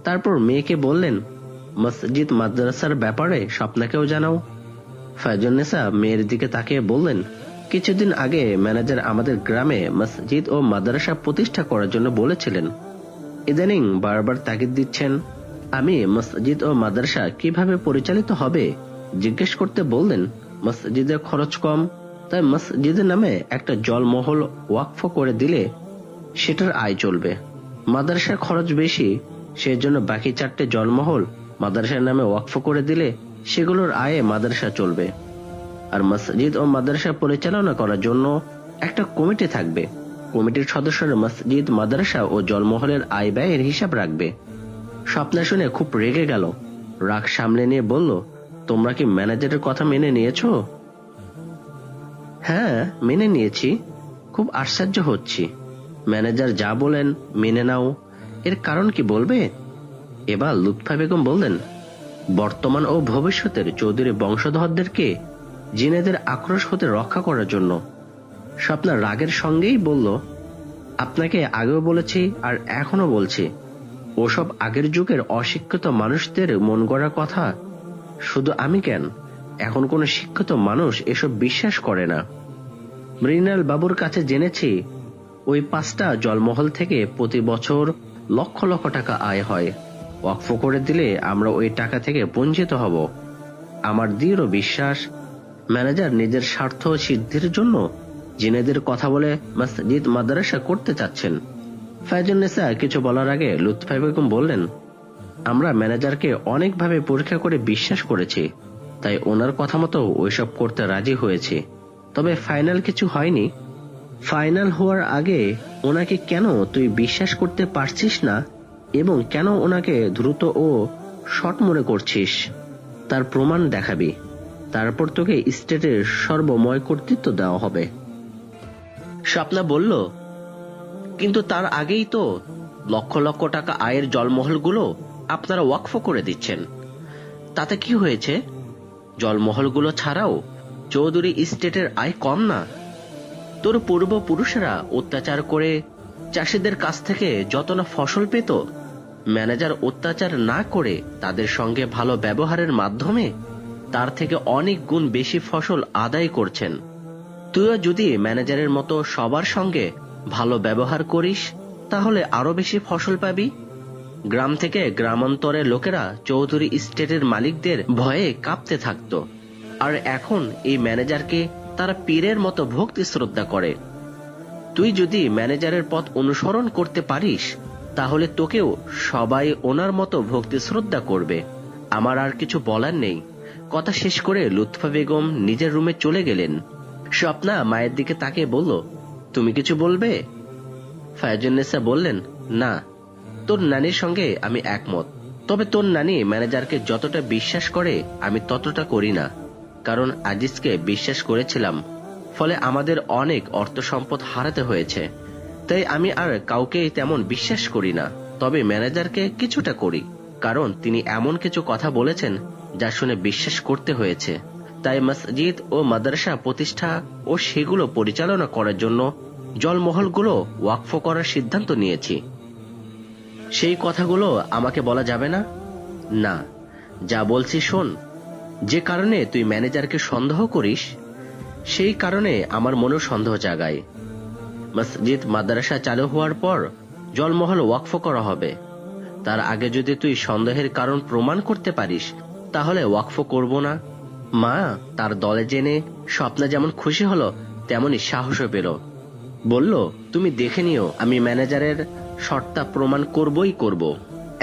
তারপর মেয়েকে বললেন, মসজিদ মাদ্রাসার ব্যাপারে স্বপ্নাকেও জানাও। ফায়জুন্নেসা মেয়ের দিকে তাকিয়ে বললেন, কিছুদিন আগে ম্যানেজার আমাদের গ্রামে মসজিদ ও মাদ্রাসা প্রতিষ্ঠা করার জন্য বলেছিলেন। ইদানিং বারবার তাগিদ দিচ্ছেন। আমি মসজিদ ও মাদ্রাসা কিভাবে পরিচালিত হবে জিজ্ঞেস করতে বললেন, মসজিদের খরচ কম, তাই মসজিদের নামে একটা জলমহল ওয়াকফ করে দিলে সেটার আয় চলবে। মাদ্রাসার খরচ বেশি, সেজন্য বাকি 4টে জলমহল মাদ্রাসার নামে ওয়াকফ করে দিলে সেগুলোর আয়ে মাদ্রাসা চলবে। আর মসজিদ ও মাদ্রাসা পরিচালনা করার জন্য একটা কমিটি থাকবে। কমিটির সদস্যরা মসজিদ, মাদ্রাসা ও জলমহলের আয় ব্যয়ের হিসাব রাখবে। স্বপ্না শুনে খুব রেগে গেল। রাগ সামলে নিয়ে বলল, তোমরা কি ম্যানেজারের কথা মেনে নিয়েছো? হ্যাঁ, মেনে নিয়েছি। খুব আশ্চর্য হচ্ছি। ম্যানেজার যা বলেন মেনে নাও, এর কারণ কি বলবে? এবার লুৎফা বেগম বললেন, বর্তমান ও ভবিষ্যতের চৌধুরী বংশধরদেরকে জিনেদের আক্রোশ হতে রক্ষা করার জন্য। স্বপ্না রাগের সঙ্গেই বলল, আপনাকে আগেও বলেছি আর এখনো বলছি, ওসব আগের যুগের অশিক্ষিত মানুষদের মন গড়া কথা শুধু আমি কেন, এখন কোনো শিক্ষিত মানুষ এসব বিশ্বাস করে না। মৃণাল বাবুর কাছে জেনেছি ওই 5টা জলমহল থেকে প্রতি বছর লক্ষ লক্ষ টাকা আয় হয়। ওয়াকফ করে দিলে আমরা ওই টাকা থেকে বঞ্চিত হব। আমার দৃঢ় বিশ্বাস ম্যানেজার নিজের স্বার্থ সিদ্ধির জন্য জিনেদের কথা বলে মসজিদ মাদ্রাসা করতে চাচ্ছেন। ফায়জুন্নেসা কিছু বলার আগে লুৎফা বেগম বললেন, আমরা ম্যানেজারকে অনেকভাবে পরীক্ষা করে বিশ্বাস করেছি, তাই ওনার কথা মতো ওইসব করতে রাজি হয়েছি। তবে ফাইনাল কিছু হয়নি। ফাইনাল হওয়ার আগে ওনাকে কেন তুই বিশ্বাস করতে পারছিস না এবং কেন ওনাকে দ্রুত ও শর্ট মনে করছিস তার প্রমাণ দেখাবি, তারপর তোকে স্টেটের সর্বময় কর্তৃত্ব দেওয়া হবে। স্বপ্না বলল, কিন্তু তার আগেই তো লক্ষ লক্ষ টাকা আয়ের জলমহলগুলো আপনারা ওয়াকফ করে দিচ্ছেন, তাতে কি হয়েছে? জলমহলগুলো ছাড়াও চৌধুরী স্টেটের আয় কম না? তোর পূর্বপুরুষেরা অত্যাচার করে চাষিদের কাছ থেকে যত না ফসল পেত, ম্যানেজার অত্যাচার না করে তাদের সঙ্গে ভালো ব্যবহারের মাধ্যমে তার থেকে অনেক গুণ বেশি ফসল আদায় করছেন। তুইও যদি ম্যানেজারের মতো সবার সঙ্গে ভালো ব্যবহার করিস তাহলে আরো বেশি ফসল পাবি। গ্রাম থেকে গ্রামান্তরের লোকেরা চৌধুরী স্টেটের মালিকদের ভয়ে কাঁপতে থাকতো, আর এখন এই ম্যানেজারকে তারা পীরের মতো ভক্তি শ্রদ্ধা করে। তুই যদি ম্যানেজারের পথ অনুসরণ করতে পারিস তাহলে তোকেও সবাই ওনার মতো ভক্তি শ্রদ্ধা করবে। আমার আর কিছু বলার নেই। কথা শেষ করে লুৎফা বেগম নিজের রুমে চলে গেলেন। স্বপ্না মায়ের দিকে তাকিয়ে বলল, তুমি কিছু বলবে? ফায়জুন্নেসা বললেন, না, তোর নানির সঙ্গে আমি একমত। তবে তোর নানি ম্যানেজারকে যতটা বিশ্বাস করে আমি ততটা করি না, কারণ আজিজকে বিশ্বাস করেছিলাম, ফলে আমাদের অনেক অর্থ সম্পদ হারাতে হয়েছে। তাই আমি আর কাউকে তেমন বিশ্বাস করি না, তবে ম্যানেজারকে কিছুটা করি, কারণ তিনি এমন কিছু কথা বলেছেন যা শুনে বিশ্বাস করতে হয়েছে। তাই মসজিদ ও মাদ্রাসা প্রতিষ্ঠা ও সেগুলো পরিচালনা করার জন্য জলমহলগুলো ওয়াকফ করার সিদ্ধান্ত নিয়েছি। সেই কথাগুলো আমাকে বলা যাবে না? না, যা বলছি শোন। যে কারণে তুই ম্যানেজারকে সন্দেহ করিস সেই কারণে আমার মনেও সন্দেহ জাগায়। মসজিদ মাদ্রাসা চালু হওয়ার পর জলমহল ওয়াকফ করা হবে। তার আগে যদি তুই সন্দেহের কারণ প্রমাণ করতে পারিস তাহলে ওয়াকফ করব না। মা তার দলে জেনে স্বপ্না যেমন খুশি হলো তেমনি সাহসও পেল। বলল, তুমি দেখে নিও, আমি ম্যানেজারের শর্তা প্রমাণ করবই করব।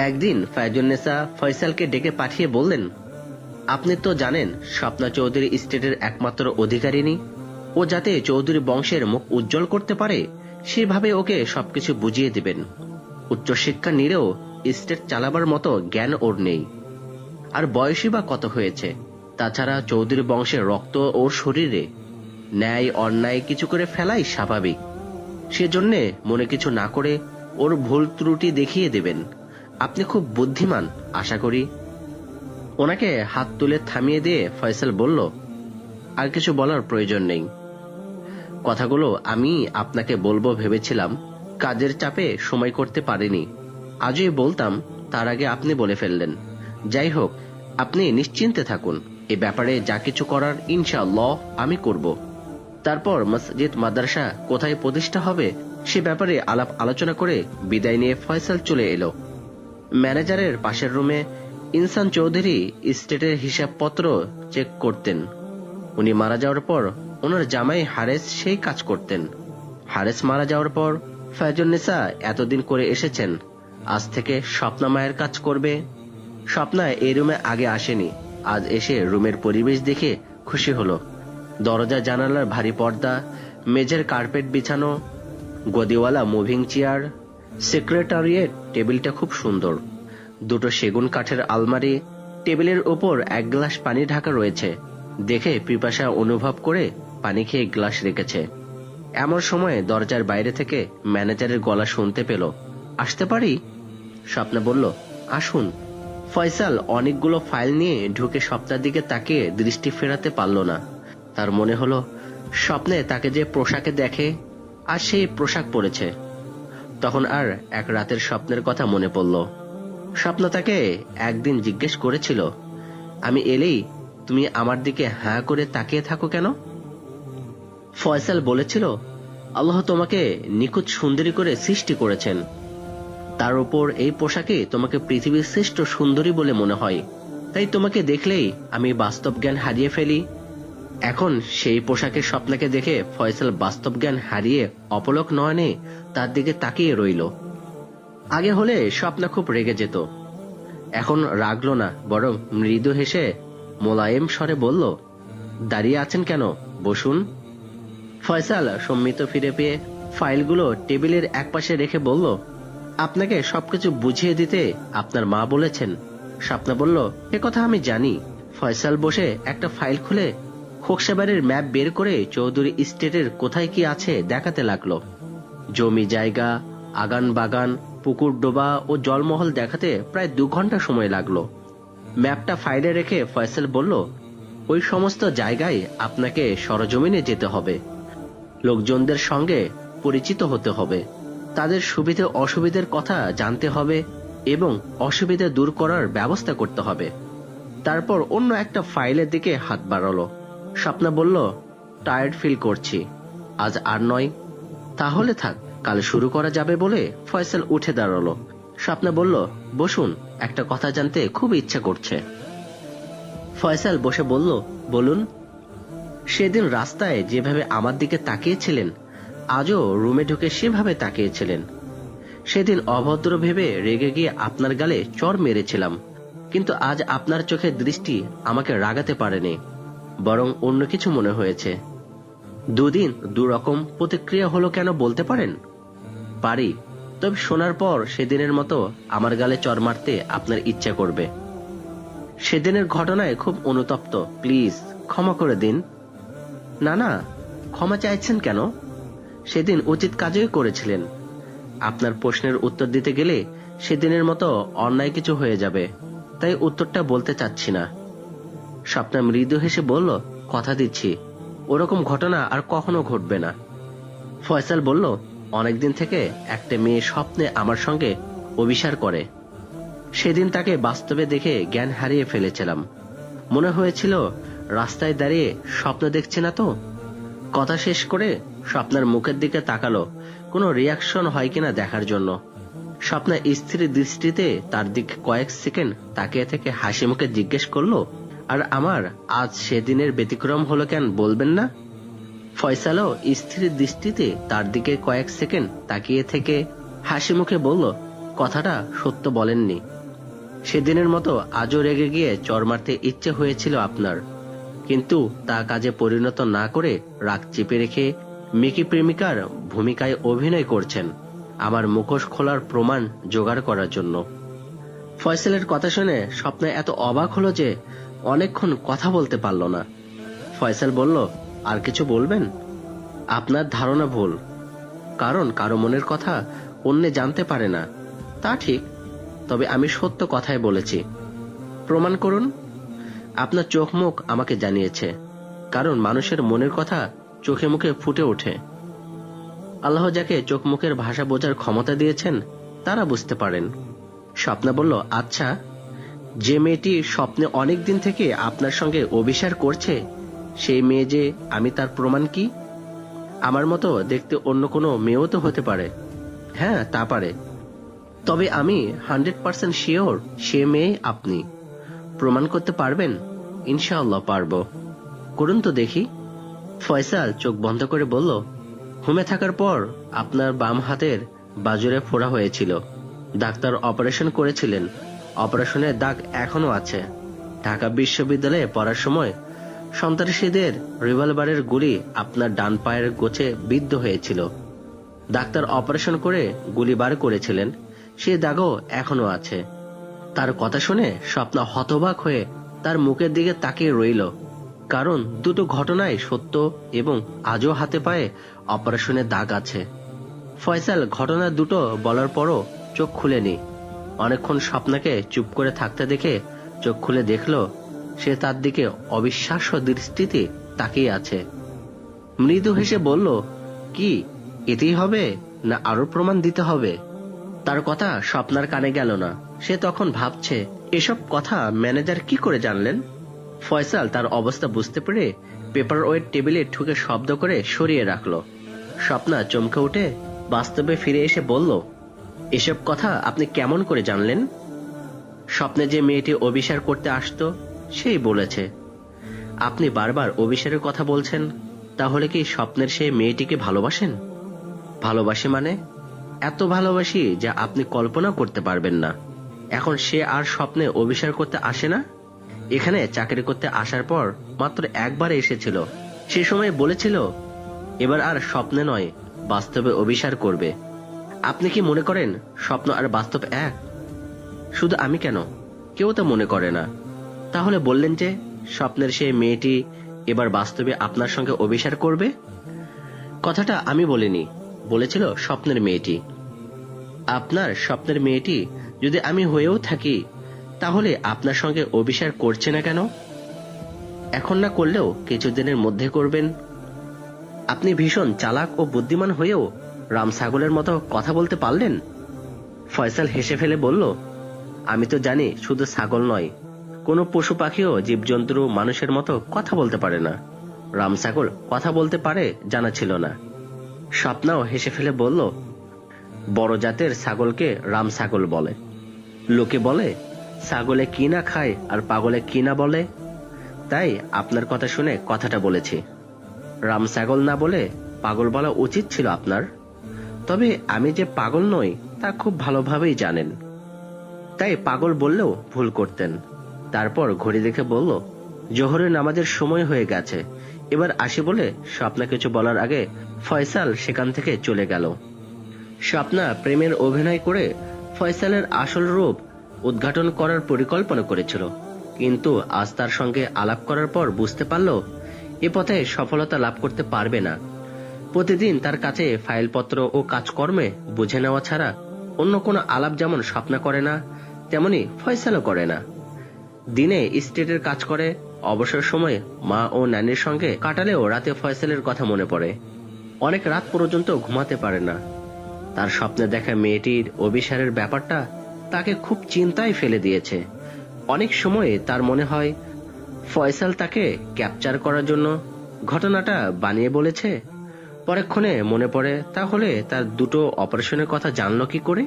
একদিন ফায়জুন্নেসা ফয়সালকে ডেকে পাঠিয়ে বললেন, আপনি তো জানেন স্বপ্না চৌধুরী স্টেটের একমাত্র অধিকারিণী। ও যাতে চৌধুরী বংশের মুখ উজ্জ্বল করতে পারে সেভাবে ওকে সবকিছু বুঝিয়ে দিবেন। উচ্চশিক্ষা নিলেও স্টেট চালাবার মতো জ্ঞান ওর নেই, আর বয়সই বা কত হয়েছে। তাছাড়া চৌধুরী বংশের রক্ত ওর শরীরে, ন্যায় অন্যায় কিছু করে ফেলাই স্বাভাবিক। সেজন্যে মনে কিছু না করে ওর ভুল ত্রুটি দেখিয়ে দেবেন। আপনি খুব বুদ্ধিমান, আশা করি। ওনাকে হাত তুলে থামিয়ে দিয়ে ফয়সাল বলল, আর কিছু বলার প্রয়োজন নেই। কথাগুলো আমি আপনাকে বলবো ভেবেছিলাম, কাজের চাপে সময় করতে পারিনি। আজই বলতাম, তার আগে আপনি বলে ফেললেন। যাই হোক, আপনি নিশ্চিন্তে থাকুন, এ ব্যাপারে যা কিছু করার ইনশাআল্লাহ আমি করব। তারপর মসজিদ মাদ্রাসা কোথায় প্রতিষ্ঠা হবে সে ব্যাপারে আলাপ আলোচনা করে বিদায় নিয়ে ফয়সাল চলে এলো। ম্যানেজারের পাশের রুমে ইনসান চৌধুরী স্টেটের হিসাবপত্র চেক করতেন। উনি মারা যাওয়ার পর ওনার জামাই হারেস সেই কাজ করতেন। হারেস মারা যাওয়ার পর ফায়জুন্নেসা এতদিন করে এসেছেন, আজ থেকে স্বপ্না মায়ের কাজ করবে। স্বপ্না এই রুমে আগে আসেনি, আজ এসে রুমের পরিবেশ দেখে খুশি হলো। দরজা জানালার ভারী পর্দা, মেঝের কার্পেট বিছানো, গদিওয়ালা মুভিং চেয়ার, সেক্রেটারিয়েট টেবিলটা খুব সুন্দর। দুটো সেগুন কাঠের আলমারি, টেবিলের উপর এক গ্লাস পানি ঢাকা রয়েছে। দেখে পিপাসা অনুভব করে পানি খেয়ে গ্লাস রেখেছে। এমন সময় দরজার বাইরে থেকে ম্যানেজারের গলা শুনতে পেল। আসতে পারি? স্বপ্না বলল, আসুন। ফয়সাল অনেকগুলো ফাইল নিয়ে ঢুকে স্বপ্নার দিকে তাকিয়ে দৃষ্টি ফেরাতে পারল না। তার মনে হলো স্বপ্নে তাকে যে পোশাকে দেখে আর সেই পোশাক পরেছে। তখন আর এক রাতের স্বপ্নের কথা মনে পড়ল। স্বপ্ন তাকে একদিন জিজ্ঞেস করেছিল, আমি এলেই তুমি আমার দিকে হাঁ করে তাকিয়ে থাকো কেন? ফয়সাল বলেছিল, আল্লাহ তোমাকে নিখুঁত সুন্দরী করে সৃষ্টি করেছেন, তার উপর এই পোশাকে তোমাকে পৃথিবীর শ্রেষ্ঠ সুন্দরী বলে মনে হয়, তাই তোমাকে দেখলেই আমি বাস্তব জ্ঞান হারিয়ে ফেলি। এখন সেই পোশাকের স্বপ্নকে দেখে ফয়সাল বাস্তব জ্ঞান হারিয়ে অপলক নয়নে তার দিকে তাকিয়ে রইল। আগে হলে স্বপ্ন খুব রেগে যেত, এখন রাগলো না, বরং মৃদু হেসে মোলায়েম স্বরে বলল, দাঁড়িয়ে আছেন কেন, বসুন। ফয়সাল সম্মিত ফিরে পেয়ে ফাইলগুলো টেবিলের একপাশে রেখে বলল, আপনাকে সবকিছু বুঝিয়ে দিতে আপনার মা বলেছেন। স্বপ্না বলল, এ কথা আমি জানি। ফয়সাল বসে একটা ফাইল খুলে খোকসাবাড়ির ম্যাপ বের করে চৌধুরী স্টেটের কোথায় কি আছে দেখাতে লাগলো। জমি জায়গা, আগান বাগান, পুকুর ডোবা ও জলমহল দেখাতে প্রায় 2 ঘন্টা সময় লাগলো। ম্যাপটা ফাইলে রেখে ফয়সাল বলল, ওই সমস্ত জায়গায় আপনাকে সরজমিনে যেতে হবে, লোকজনদের সঙ্গে পরিচিত হতে হবে, তাদের সুবিধে অসুবিধার কথা জানতে হবে এবং অসুবিধা দূর করার ব্যবস্থা করতে হবে। তারপর অন্য একটা ফাইলের দিকে হাত বাড়ালো। স্বপ্না বলল, টায়ার্ড ফিল করছি, আজ আর নয়। তাহলে থাক, কাল শুরু করা যাবে বলে ফয়সাল উঠে দাঁড়ালো। স্বপ্না বলল, বসুন, একটা কথা জানতে খুব ইচ্ছা করছে। ফয়সাল বসে বলল, বলুন। সেদিন রাস্তায় যেভাবে আমার দিকে তাকিয়েছিলেন, আজও রুমে ঢুকে সেভাবে তাকিয়েছিলেন। সেদিন অভদ্র ভেবে রেগে গিয়ে আপনার গালে চড় মেরেছিলাম, কিন্তু আজ আপনার চোখের দৃষ্টি আমাকে রাগাতে পারেনি, বরং অন্য কিছু মনে হয়েছে। দুদিন দুরকম প্রতিক্রিয়া হলো কেন বলতে পারেন? পারি, তবে শোনার পর সেদিনের মতো আমার গালে চড় মারতে আপনার ইচ্ছা করবে। সেদিনের ঘটনায় খুব অনুতপ্ত, প্লিজ ক্ষমা করে দিন। না না, ক্ষমা চাইছেন কেন? সেদিন উচিত কাজই করেছিলেন। আপনার প্রশ্নের উত্তর দিতে গেলে সেদিনের মতো অন্যায় কিছু হয়ে যাবে, তাই উত্তরটা বলতে চাচ্ছি না। স্বপ্না মৃদু হেসে বলল, কথা দিচ্ছি ওরকম ঘটনা আর কখনো ঘটবে না। ফয়সাল বলল, অনেকদিন থেকে একটা মেয়ে স্বপ্নে আমার সঙ্গে অভিসার করে। সেদিন তাকে বাস্তবে দেখে জ্ঞান হারিয়ে ফেলেছিলাম, মনে হয়েছিল রাস্তায় দাঁড়িয়ে স্বপ্ন দেখছি না তো। কথা শেষ করে স্বপ্নার মুখের দিকে তাকালো, কোনো রিয়াকশন হয় কিনা দেখার জন্য। স্বপ্না স্থির দৃষ্টিতে তার দিকে কয়েক সেকেন্ড তাকিয়ে থেকে হাসি মুখে জিজ্ঞেস করলো, আর আমার আজ সেদিনের ব্যতিক্রম হলো কেন বলবেন না? ফয়সালও স্থির দৃষ্টিতে তার দিকে কয়েক সেকেন্ড তাকিয়ে থেকে হাসি মুখে বলল, কথাটা সত্য বলেননি। সেদিনের মতো আজও রেগে গিয়ে চড় মারতে ইচ্ছে হয়েছিল আপনার, কিন্তু তা কাজে পরিণত না করে রাগ চেপে রেখে মিকি প্রেমিকার ভূমিকায় অভিনয় করছেন আমার মুখোশ খোলার প্রমাণ জোগাড় করার জন্য। ফয়সালের কথা শুনে স্বপ্নে এত অবাক হলো যে অনেকক্ষণ কথা বলতে পারল না। ফয়সাল বলল, আর কিছু বলবেন? আপনার ধারণা ভুল, কারণ কারো মনের কথা অন্যে জানতে পারে না। তা ঠিক, তবে আমি সত্য কথাই বলেছি। প্রমাণ করুন। আপনার চোখ মুখ আমাকে জানিয়েছে, কারণ মানুষের মনের কথা চোখে মুখে ফুটে ওঠে। আল্লাহ যাকে চোখ মুখের ভাষা বোঝার ক্ষমতা দিয়েছেন তারা বুঝতে পারেন। স্বপ্না বলল, আচ্ছা, যে মেয়েটি স্বপ্নে অনেক দিন থেকে আপনার সঙ্গে অভিসার করছে, সেই মেয়ে যে আমি, তার প্রমাণ কি? আমার মতো দেখতে অন্য কোনো মেয়েও তো হতে পারে। হ্যাঁ, তা পারে, তবে আমি 100% শিওর সে মেয়ে আপনি। প্রমাণ করতে পারবেন? ইনশাআল্লাহ পারব। করুন তো দেখি। ফয়সাল চোখ বন্ধ করে বলল, ঘুমে থাকার পর আপনার বাম হাতের বাজুরে ফোড়া হয়েছিল, ডাক্তার অপারেশন করেছিলেন, অপারেশনের দাগ এখনো আছে। ঢাকা বিশ্ববিদ্যালয়ে পড়ার সময় সন্ত্রাসীদের রিভলভারের গুলি আপনার ডান পায়ের গোছে বিদ্ধ হয়েছিল, ডাক্তার অপারেশন করে গুলি বার করেছিলেন, সে দাগও এখনো আছে। তার কথা শুনে স্বপ্না হতবাক হয়ে তার মুখের দিকে তাকিয়ে রইল, কারণ দুটো ঘটনাই সত্য এবং আজও হাতে পায়ে অপারেশনের দাগ আছে। ফয়সাল ঘটনা দুটো বলার পরও চোখ খুলেনি। অনেকক্ষণ স্বপ্নাকে চুপ করে থাকতে দেখে চোখ খুলে দেখল সে তার দিকে অবিশ্বাস্য দৃষ্টিতে তাকিয়ে আছে। মৃদু হেসে বলল, কি এতেই হবে না আরো প্রমাণ দিতে হবে? তার কথা স্বপ্নার কানে গেল না। সে তখন ভাবছে এসব কথা ম্যানেজার কি করে জানলেন? ফয়সাল তার অবস্থা বুঝতে পেরে পেপার ওয়েট টেবিলে ঠুকে শব্দ করে সরিয়ে রাখলো। স্বপ্না চমকে উঠে বাস্তবে ফিরে এসে বলল, এসব কথা আপনি কেমন করে জানলেন? স্বপ্নে যে মেয়েটি অভিসার করতে আসতো সেই বলেছে। আপনি বারবার অভিসারের কথা বলছেন, তাহলে কি স্বপ্নের সেই মেয়েটিকে ভালোবাসেন? ভালোবাসি মানে? এত ভালোবাসি যা আপনি কল্পনা করতে পারবেন না। এখন সে আর স্বপ্নে অভিসার করতে আসে না। এখানে চাকরি করতে আসার পর মাত্র একবার এসেছিল। সে সময় বলেছিল এবার আর স্বপ্নে নয়, বাস্তবে অভিসার করবে। আপনি কি মনে করেন স্বপ্ন আর বাস্তব এক? শুধু আমি কেন, কেউ তা মনে করে না। তাহলে বললেন যে স্বপ্নের সেই মেয়েটি এবার বাস্তবে আপনার সঙ্গে অভিসার করবে? কথাটা আমি বলিনি, বলেছিল স্বপ্নের মেয়েটি। আপনার স্বপ্নের মেয়েটি যদি আমি হয়েও থাকি, তাহলে আপনার সঙ্গে অভিসার করছে না কেন? এখন না করলেও কিছুদিনের মধ্যে করবেন। আপনি ভীষণ চালাক ও বুদ্ধিমান হয়েও রাম ছাগলের মতো কথা বলতে পারলেন। ফয়সাল হেসে ফেলে বলল, আমি তো জানি শুধু ছাগল নয়, কোনো পশু পাখিও জীবজন্তু মানুষের মতো কথা বলতে পারে না। রাম ছাগল কথা বলতে পারে জানা ছিল না। স্বপ্নাও হেসে ফেলে বলল, বড় জাতের ছাগলকে রাম ছাগল বলে। লোকে বলে ছাগলে কি না খায় আর পাগলে কি না বলে, তাই আপনার কথা শুনে কথাটা বলেছি। রাম ছাগল না বলে পাগল বলা উচিত ছিল আপনার। তবে আমি যে পাগল নই তা খুব ভালোভাবেই জানেন, তাই পাগল বললেও ভুল করতেন। তারপর ঘড়ি দেখে বলল, জোহরের নামাজের সময় হয়ে গেছে, এবার আসি বলে স্বপ্না কিছু বলার আগে ফয়সাল সেখান থেকে চলে গেল। স্বপ্না প্রেমের অভিনয় করে ফয়সালের আসল রূপ উদ্ঘাটন করার পরিকল্পনা করেছিল, কিন্তু আজ তার সঙ্গে আলাপ করার পর বুঝতে পারল এ পথে সফলতা লাভ করতে পারবে না। প্রতিদিন তার কাছে ফাইলপত্র ও কাজকর্মে বুঝে নেওয়া ছাড়া অন্য কোনো আলাপ যেমন স্বপ্না করে না, তেমনি ফয়সালও করে না। দিনে স্টেটের কাজ করে, অবসর সময়ে মা ও নানির সঙ্গে কাটালেও রাতে ফয়সালের কথা মনে পড়ে। অনেক রাত পর্যন্ত ঘুমাতে পারে না। তার স্বপ্নে দেখা মেয়েটির অভিসারের ব্যাপারটা তাকে খুব চিন্তায় ফেলে দিয়েছে। অনেক সময়ে তার মনে হয় ফয়সাল তাকে ক্যাপচার করার জন্য ঘটনাটা বানিয়ে বলেছে। পরক্ষণে মনে পড়ে, তাহলে তার দুটো অপারেশনের কথা জানলো কি করে?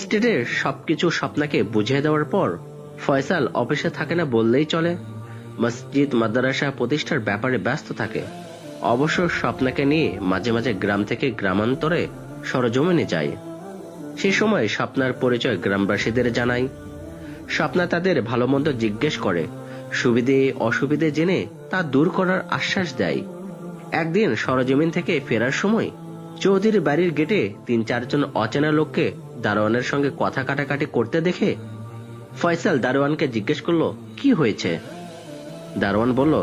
স্টেটের সবকিছু স্বপ্নাকে বুঝিয়ে দেওয়ার পর ফয়সাল অফিসে থাকে না বললেই চলে। মসজিদ মাদ্রাসা প্রতিষ্ঠার ব্যাপারে ব্যস্ত থাকে। অবশ্য স্বপ্নাকে নিয়ে মাঝে মাঝে গ্রাম থেকে গ্রামান্তরে সরজমিনে যায়। সে সময় স্বপ্নার পরিচয় গ্রামবাসীদের জানায়। স্বপ্না তাদের ভালো মন্দ জিজ্ঞেস করে, সুবিধে অসুবিধে জেনে তা দূর করার আশ্বাস দেয়। একদিন সরজমিন থেকে ফেরার সময় চৌধুরী বাড়ির গেটে ৩-৪ জন অচেনা লোককে দারোয়ানের সঙ্গে কথা কাটাকাটি করতে দেখে ফয়সাল দারোয়ানকে জিজ্ঞেস করলো, কি হয়েছে? দারোয়ান বলল,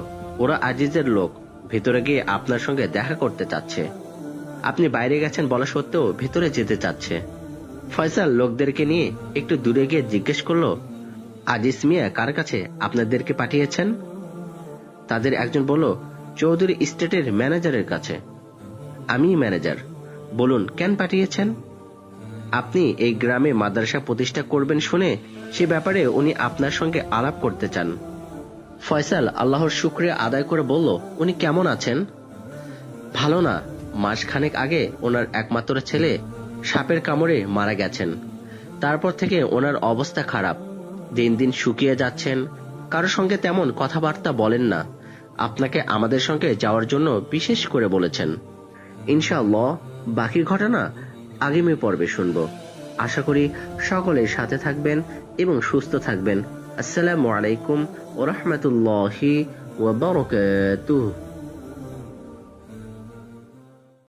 ওরা আজিজের লোক, ভিতরে গিয়ে আপনার সঙ্গে দেখা করতে চাচ্ছে। আপনি বাইরে গেছেন বলা সত্ত্বেও ভিতরে যেতে চাচ্ছে। ফয়সাল লোকদেরকে নিয়ে একটু দূরে গিয়ে জিজ্ঞেস করলো, আজিজ মিয়া কার কাছে আপনাদেরকে পাঠিয়েছেন? তাদের একজন বলল, চৌধুরী স্টেটের ম্যানেজারের কাছে। আমি ম্যানেজার, বলুন কেন পাঠিয়েছেন? আপনি এই গ্রামে মাদ্রাসা প্রতিষ্ঠা করবেন শুনে সে ব্যাপারে উনি আপনার সঙ্গে আলাপ করতে চান। ফয়সাল আল্লাহর শুকরিয়া আদায় করে বলল, উনি কেমন আছেন? ভালো না, মাসখানেক আগে ওনার একমাত্র ছেলে সাপের কামড়ে মারা গেছেন। তারপর থেকে ওনার অবস্থা খারাপ, দিন দিন শুকিয়ে যাচ্ছেন, কারো সঙ্গে তেমন কথাবার্তা বলেন না। আপনাকে আমাদের সঙ্গে যাওয়ার জন্য বিশেষ করে বলেছেন। ইনশাআল্লাহ বাকি ঘটনা আগামী পর্বে শুনব। আশা করি সকলের সাথে থাকবেন এবং সুস্থ থাকবেন। আসসালামু আলাইকুম ওয়া রাহমাতুল্লাহি ওয়া বারাকাতুহু।